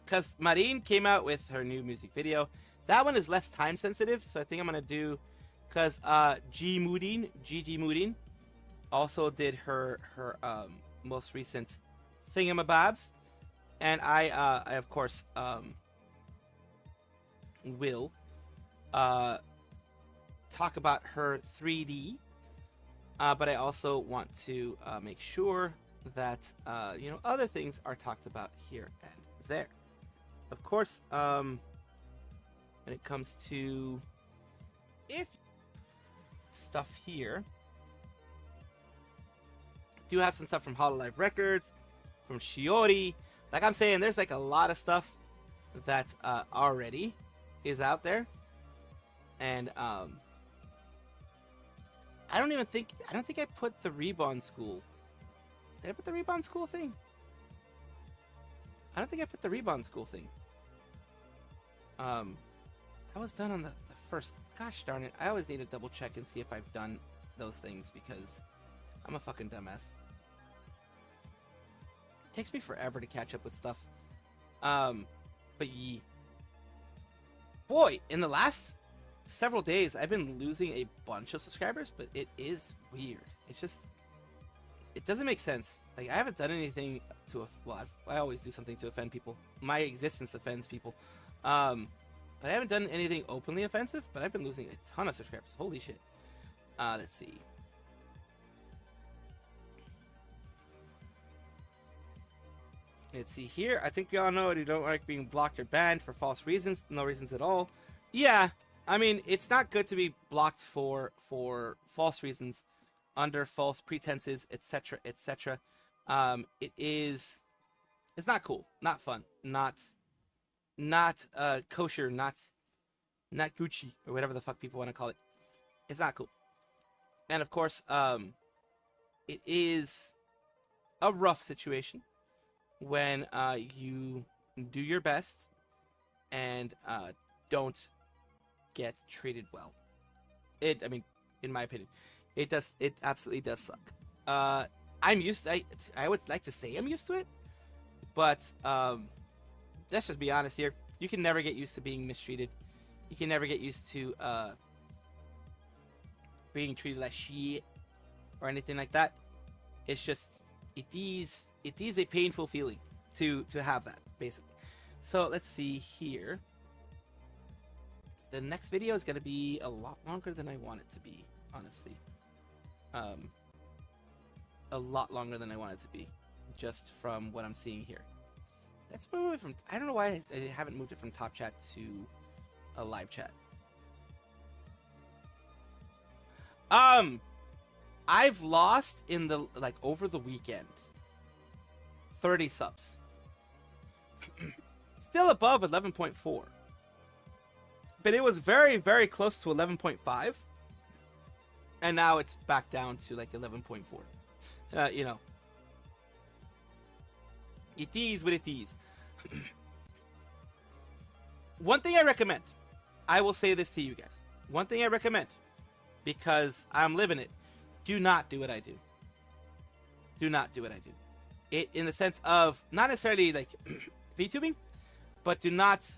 because Marine came out with her new music video. That one is less time sensitive, so I think I'm gonna do, because Gigi Moodin also did her most recent thingamabobs, and I of course will talk about her 3D, but I also want to make sure that you know, other things are talked about here and there. Of course, when it comes to stuff here, do have some stuff from Hololive Records, from Shiori. Like I'm saying, there's like a lot of stuff that already is out there, and I don't think I put the Reborn School. Did I put the Reborn School thing? I don't think I put the Reborn School thing. That was done on the first. Gosh darn it! I always need to double check and see if I've done those things, because I'm a fucking dumbass. It takes me forever to catch up with stuff. But boy, in the last several days, I've been losing a bunch of subscribers, but it is weird. It's it doesn't make sense. Like, I haven't done anything to, I always do something to offend people. My existence offends people. But I haven't done anything openly offensive, but I've been losing a ton of subscribers. Holy shit. Let's see. Let's see here. I think we all know you don't like being blocked or banned for false reasons. No reasons at all. Yeah, I mean, it's not good to be blocked for false reasons, under false pretenses, etc., etc. It's not cool, not fun, not kosher, not Gucci, or whatever the fuck people want to call it. It's not cool. And of course, it is a rough situation when you do your best and don't get treated well. I mean, in my opinion, it absolutely does suck. I'm used to, I would like to say I'm used to it, but let's just be honest here. You can never get used to being mistreated. You can never get used to being treated like shit or anything like that. It's just, it is a painful feeling to have that, basically. So let's see here. The next video is going to be a lot longer than I want it to be, honestly. A lot longer than I want it to be, just from what I'm seeing here. Let's move it from, I don't know why I haven't moved it from top chat to a live chat. I've lost in the, like, over the weekend, 30 subs. Still above 11.4. But it was very, very close to 11.5. And now it's back down to like 11.4. You know. It is what it is. One thing I recommend. I will say this to you guys. One thing I recommend. Because I'm living it. Do not do what I do. Do not do what I do. It, in the sense of, not necessarily like VTubing, but do not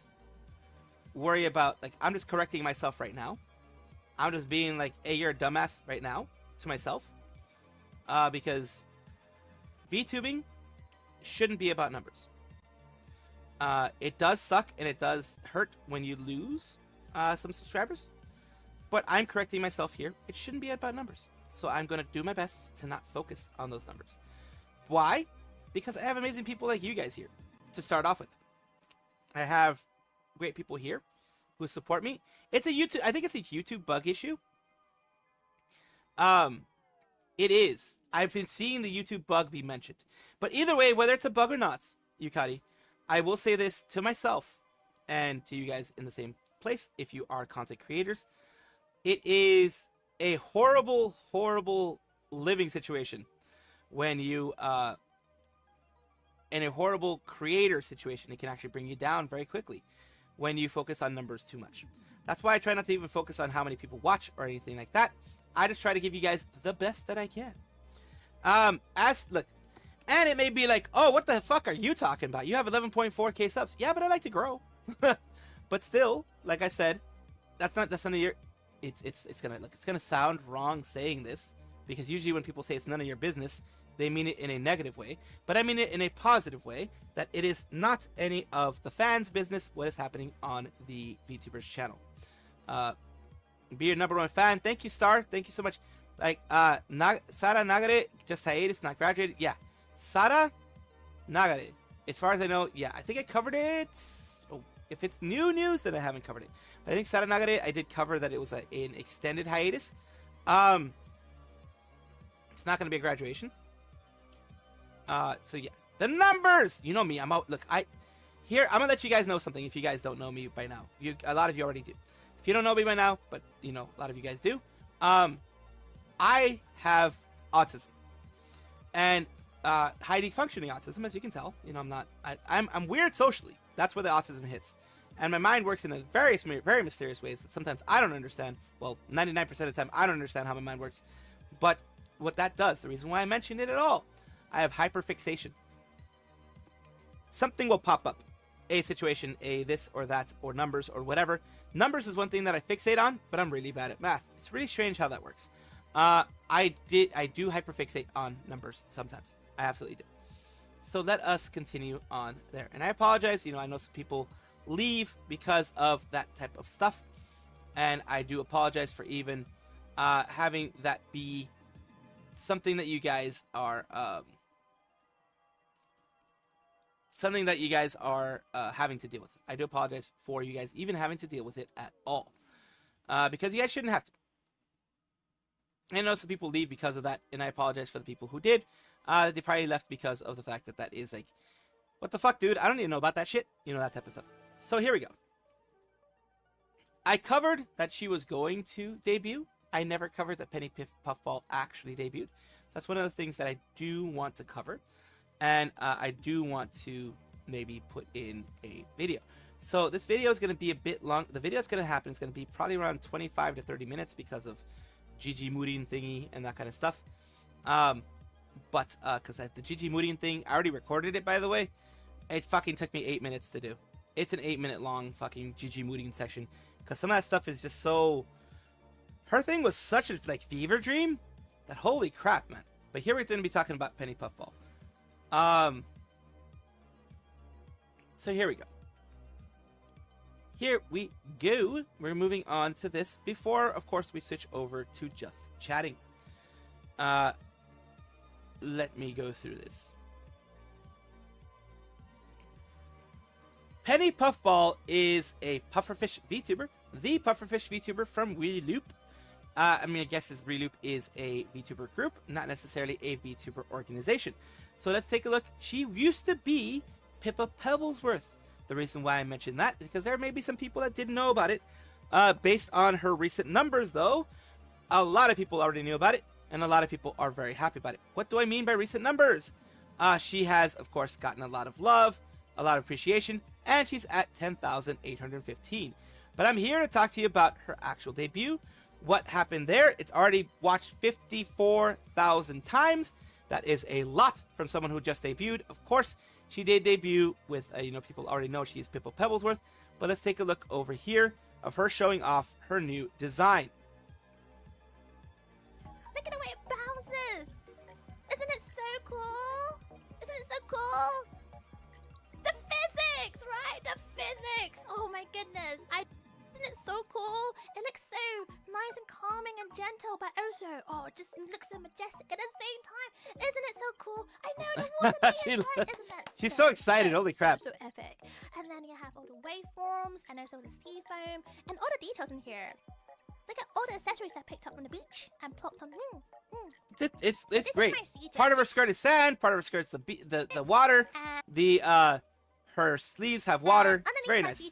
worry about, like, I'm just correcting myself right now. I'm just being like, hey, you're a dumbass right now to myself. Because VTubing shouldn't be about numbers. It does suck and it does hurt when you lose some subscribers. But I'm correcting myself here. It shouldn't be about numbers. So I'm going to do my best to not focus on those numbers. Why? Because I have amazing people like you guys here to start off with. I have great people here who support me. It's a YouTube, I think it's a YouTube bug issue. It is. I've been seeing the YouTube bug be mentioned. But either way, whether it's a bug or not, Yukari, I will say this to myself and to you guys in the same place if you are content creators. It is a horrible, horrible living situation when you, in a horrible creator situation, it can actually bring you down very quickly when you focus on numbers too much. That's why I try not to even focus on how many people watch or anything like that. I just try to give you guys the best that I can. Look, and it may be like, oh, what the fuck are you talking about? You have 11.4k subs. Yeah, but I like to grow. But still, like I said, that's none of your. It's gonna sound wrong saying this, because usually when people say it's none of your business, they mean it in a negative way. But I mean it in a positive way, that it is not any of the fans' business what is happening on the VTubers channel. Be your #1 fan. Thank you, Star. Thank you so much. Like, Sara Nagare, just hiatus, not graduated. Yeah, Sara Nagare. As far as I know, yeah, I think I covered it. Oh, if it's new news, then I haven't covered it. But I think Sara Nagare, I did cover that it was an extended hiatus. It's not going to be a graduation. So yeah, the numbers. You know me. I'm out. Look, I'm gonna let you guys know something. If you guys don't know me by now, a lot of you already do. If you don't know me by now, but you know, a lot of you guys do. I have autism, and highly functioning autism, as you can tell. You know, I'm weird socially. That's where the autism hits, and my mind works in a very mysterious ways that sometimes I don't understand. Well, 99% of the time, I don't understand how my mind works. But what that does, the reason why I mention it at all, I have hyperfixation. Something will pop up. A situation, a this or that, or numbers or whatever. Numbers is one thing that I fixate on, but I'm really bad at math. It's really strange how that works. I do hyperfixate on numbers sometimes. I absolutely do. So let us continue on there. And I apologize, I know some people leave because of that type of stuff. And I do apologize for even having that be something that you guys are having to deal with. I do apologize for you guys even having to deal with it at all. Because you guys shouldn't have to. I know some people leave because of that, and I apologize for the people who did. They probably left because of the fact that that is like, what the fuck, dude? I don't even know about that shit. That type of stuff. So here we go. I covered that she was going to debut. I never covered that Penny Puffball actually debuted. That's one of the things that I do want to cover. And I do want to maybe put in a video. So this video is going to be a bit long. The video that's going to happen is going to be probably around 25 to 30 minutes because of GG Mooding thingy and that kind of stuff. But because the GG Mooding thing, I already recorded it, by the way. It fucking took me 8 minutes to do. It's an 8-minute long fucking GG Mooding section. Because some of that stuff is just so... Her thing was such a fever dream that holy crap, man. But here we're going to be talking about Penny Puffball. So here we go. Here we go. We're moving on to this before, of course, we switch over to just chatting. Let me go through this. Penny Puffball is a pufferfish VTuber, the pufferfish VTuber from Reloop. I guess this Reloop is a VTuber group, not necessarily a VTuber organization. So let's take a look. She used to be Pippa Pebblesworth. The reason why I mentioned that is because there may be some people that didn't know about it. Based on her recent numbers, though, a lot of people already knew about it, and a lot of people are very happy about it. What do I mean by recent numbers? She has, of course, gotten a lot of love, a lot of appreciation, and she's at 10,815. But I'm here to talk to you about her actual debut. What happened there? It's already watched 54,000 times. That is a lot from someone who just debuted. Of course, she did debut with, people already know she is Pippa Pebblesworth. But let's take a look over here of her showing off her new design. Look at the way it bounces! Isn't it so cool? Isn't it so cool? The physics, right? The physics! Oh my goodness! Isn't it so cool? It looks so nice and calming and gentle, but also, it just looks so majestic at the same time. Isn't it so cool? I know the water isn't it? She's so excited, holy crap. So epic. And then you have all the waveforms and also the sea foam and all the details in here. Look at all the accessories I picked up from the beach and plopped on. It's great. Part of her skirt is sand, part of her skirt is the water. Her sleeves have water. It's very nice.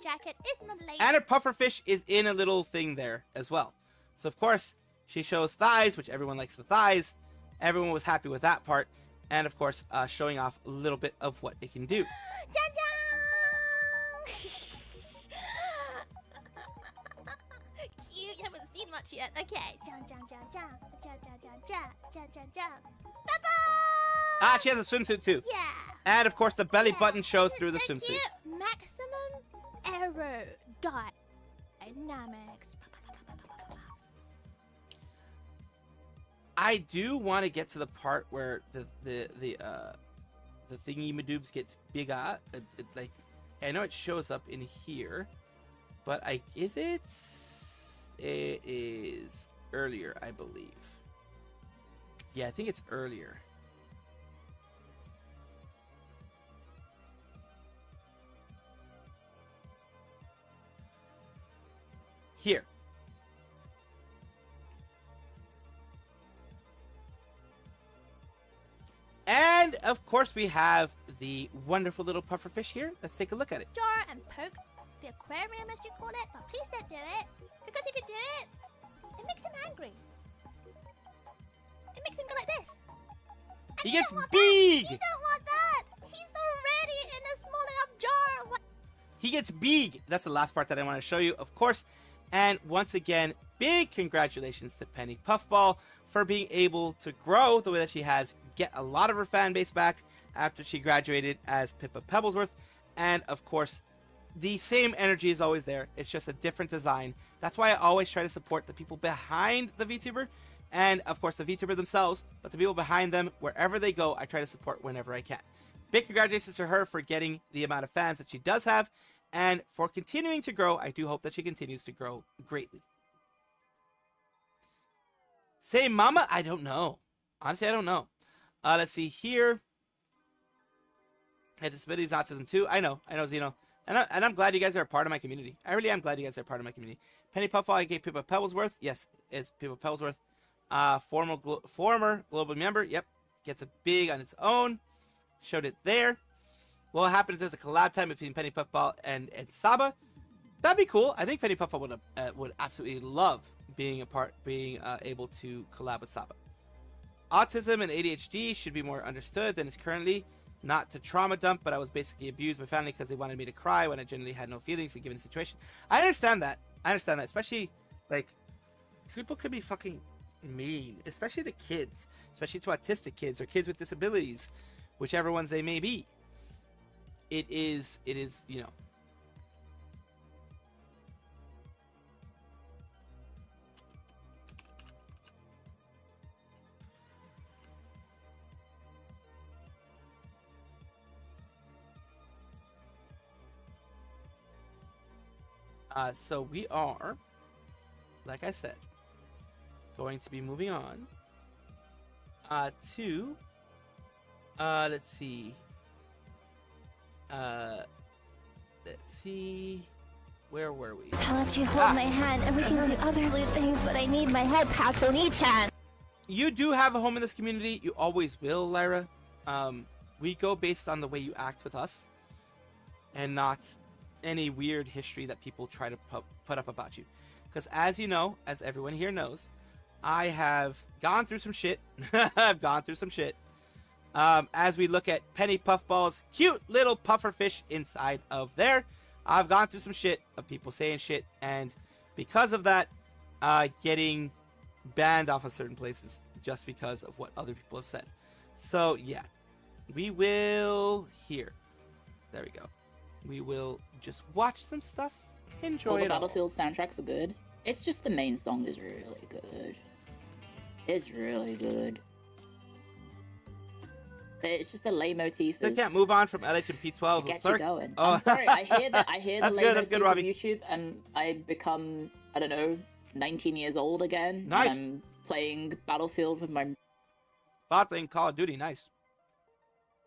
And her pufferfish is in a little thing there as well. So of course she shows thighs, which everyone likes the thighs. Everyone was happy with that part, and of course showing off a little bit of what it can do. Cute, you haven't seen much yet. Okay. She has a swimsuit too. Yeah. And of course the belly button shows through the swimsuit. Maximum aerodynamics. I do want to get to the part where the thingy madoobs gets bigger. I know it shows up in here, but it is earlier, I believe. Yeah, I think it's earlier. Here. And of course we have the wonderful little pufferfish here. Let's take a look at it. Jar and poke the aquarium, as you call it, but please don't do it. Because if you do it, it makes him angry. It makes him go like this. And he gets big! You don't want that! He's already in a small enough jar! What? He gets big! That's the last part that I want to show you, of course. And once again, big congratulations to Penny Puffball for being able to grow the way that she has, get a lot of her fan base back after she graduated as Pippa Pebblesworth. And of course, the same energy is always there. It's just a different design. That's why I always try to support the people behind the VTuber, and of course the VTuber themselves, but the people behind them, wherever they go, I try to support whenever I can. Big congratulations to her for getting the amount of fans that she does have, and for continuing to grow. I do hope that she continues to grow greatly. Say mama? I don't know. Honestly, I don't know. Let's see here. I had disabilities, autism too. I know, Zeno. And I'm glad you guys are a part of my community. I really am glad you guys are a part of my community. Penny Puffball, I gave Pippa Pebblesworth. Yes, it's Pippa Pebblesworth. Former global member. Yep. Gets a big on its own. Showed it there. What happens is a collab time between Penny Puffball and Saba. That'd be cool. I think Penny Puffball would absolutely love being able to collab with Saba. Autism and ADHD should be more understood than is currently. Not to trauma dump, but I was basically abused by family because they wanted me to cry when I generally had no feelings given the situation. I understand that. Especially, like, people could be fucking mean. Especially to kids. Especially to autistic kids or kids with disabilities. Whichever ones they may be. It is, you know. So we are, like I said, going to be moving on to, let's see, where were we? I'll let you hold my hand and we can do other little things, but I need my head pats on each hand. You do have a home in this community. You always will, Lyra. We go based on the way you act with us and not any weird history that people try to put up about you. Because as you know, as everyone here knows, I have gone through some shit. I've gone through some shit. As we look at Penny Puffball's cute little puffer fish inside of there, I've gone through some shit of people saying shit, and because of that, getting banned off of certain places just because of what other people have said. So yeah, we will here. There we go. We will just watch some stuff, enjoy it all. Battlefield soundtracks are good. It's just the main song is really good. It's really good. It's just the leitmotif. I can't move on from LH and P12. Gets you going. Oh. I'm sorry. I hear the that's good, on Robbie. YouTube, and I become, I don't know, 19 years old again. Nice. And I'm playing Battlefield with my. Playing Call of Duty. Nice.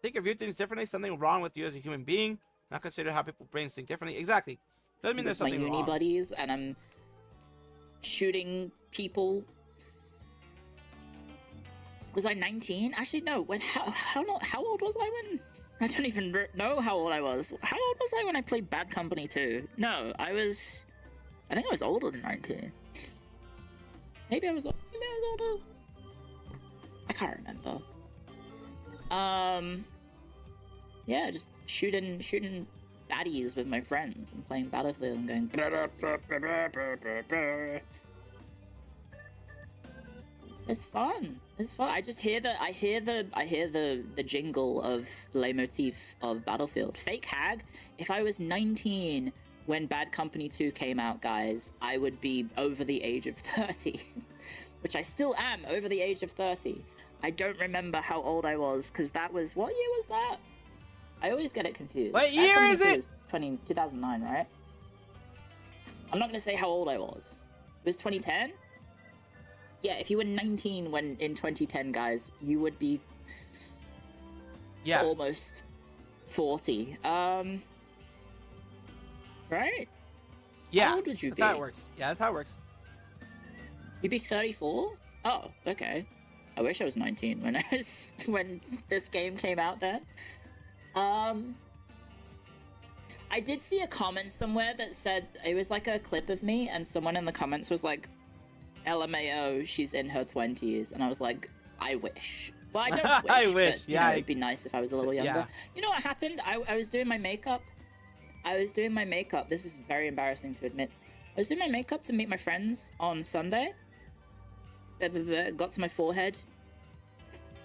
Think of you things differently. Something wrong with you as a human being. Not consider how people brains think differently. Exactly. Doesn't mean there's something wrong. My uni buddies, and I'm shooting people. Was I 19? Actually, no. When how old was I when? I don't even know how old I was. How old was I when I played Bad Company 2? No, I think I was older than 19. Maybe I was older. I can't remember. Yeah, just shooting baddies with my friends and playing Battlefield and going. It's fun. It's fun. I just hear the jingle of leitmotif of Battlefield. Fake hag. If I was 19 when Bad Company 2 came out, guys, I would be over the age of 30, which I still am over the age of 30. I don't remember how old I was because that was what year was that? I always get it confused. What year is it? 2009, right? I'm not going to say how old I was. It was 2010? Yeah, if you were 19 when in 2010, guys, you would be almost 40. Right? Yeah, how old would you that's be? how it works. Yeah, that's how it works. You'd be 34? Oh, okay. I wish I was 19 when this game came out then. I did see a comment somewhere that said, it was like a clip of me, and someone in the comments was like, LMAO, she's in her 20s, and I was like, I wish. Well, I don't wish, I wish, but, yeah. It'd be nice if I was a little younger. Yeah. You know what happened? I was doing my makeup. This is very embarrassing to admit. I was doing my makeup to meet my friends on Sunday. Got to my forehead.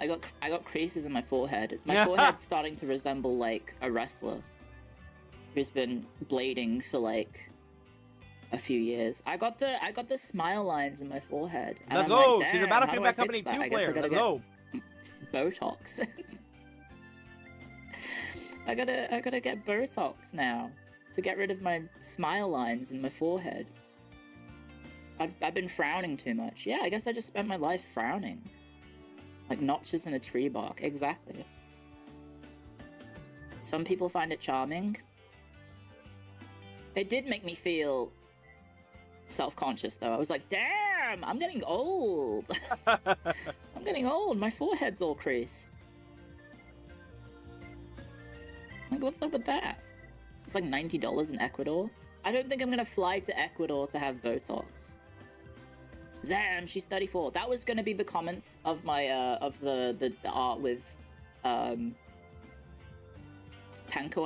I got creases in my forehead. My forehead's starting to resemble like a wrestler who's been blading for like a few years. I got the smile lines in my forehead. And Let's I'm go. Like, She's a "Damn, how Battlefield do I Bad Company fix that? 2 I guess I player. gotta Let's get go. Botox. I gotta get Botox now to get rid of my smile lines in my forehead. I've been frowning too much. Yeah, I guess I just spent my life frowning. Like notches in a tree bark. Exactly. Some people find it charming. It did make me feel self-conscious though. I was like, damn, I'm getting old. I'm getting old. My forehead's all creased. Like, what's up with that? It's like $90 in Ecuador. I don't think I'm gonna fly to Ecuador to have Botox. Zam, she's 34. That was gonna be the comments of my of the art with Panko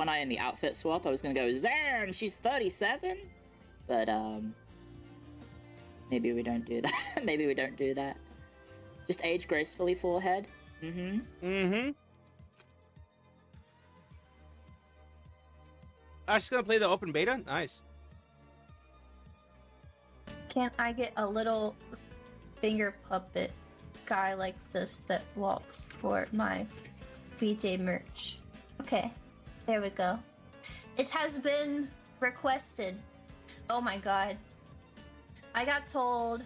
and I in the outfit swap. I was gonna go, Zam, she's 37, but maybe we don't do that. Maybe we don't do that. Just age gracefully, forehead. I'm just gonna play the open beta. Nice. Can't I get a little finger puppet guy like this that walks for my VJ merch? Okay, there we go. It has been requested. Oh my god. I got told...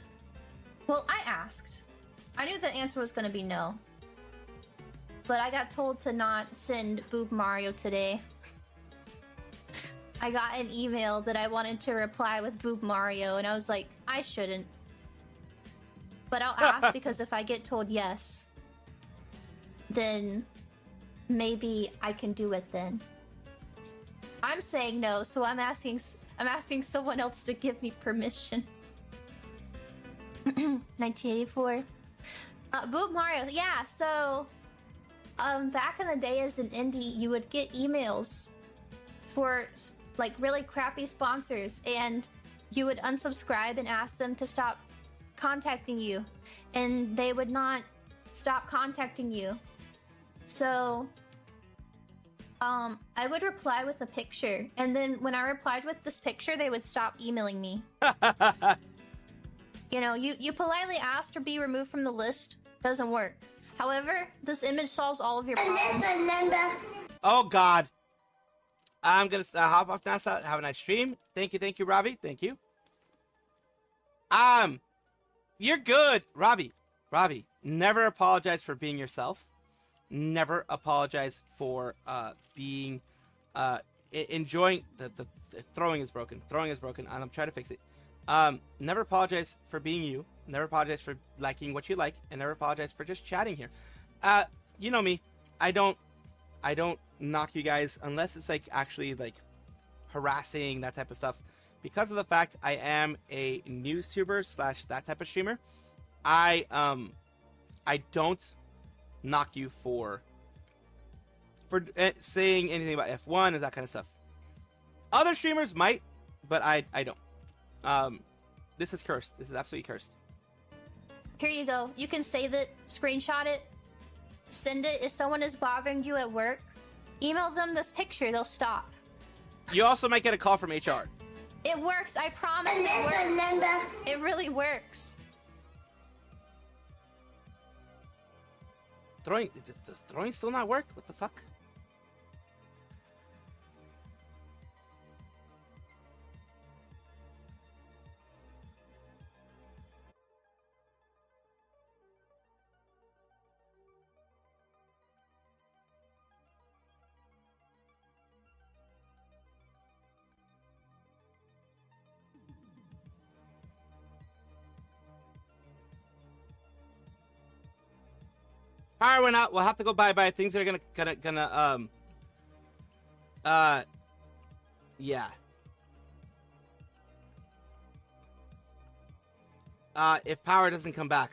Well, I asked. I knew the answer was gonna be no. But I got told to not send Boob Mario today. I got an email that I wanted to reply with Boob Mario, and I was like, I shouldn't. But I'll ask because if I get told yes, then maybe I can do it then. I'm saying no, so I'm asking someone else to give me permission. 1984. Boob Mario, yeah, so back in the day as an indie, you would get emails for like really crappy sponsors, and you would unsubscribe and ask them to stop contacting you, and they would not stop contacting you. So I would reply with a picture, and then when I replied with this picture, they would stop emailing me. You know, you politely ask to be removed from the list. Doesn't work. However, this image solves all of your problems. Oh god. I'm gonna hop off now. Have a nice stream. Thank you, Ravi. Thank you. You're good, Ravi. Ravi, never apologize for being yourself. Never apologize for being enjoying the throwing is broken. Throwing is broken, and I'm trying to fix it. Never apologize for being you. Never apologize for liking what you like, and never apologize for just chatting here. You know me. I don't knock you guys unless it's like actually like harassing, that type of stuff. Because of the fact I am a news tuber / that type of streamer, I don't knock you for saying anything about F1 and that kind of stuff. Other streamers might, but I don't. This is cursed. This is absolutely cursed. Here you go. You can save it, screenshot it, send it. If someone is bothering you at work, email them this picture. They'll stop. You also might get a call from HR. It works. I promise it works. It really works. Does throwing still not work? What the fuck? Power went out. We'll have to go bye. Things are gonna yeah. If power doesn't come back.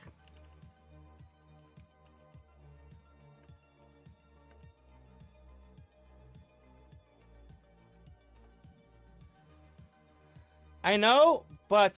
I know, but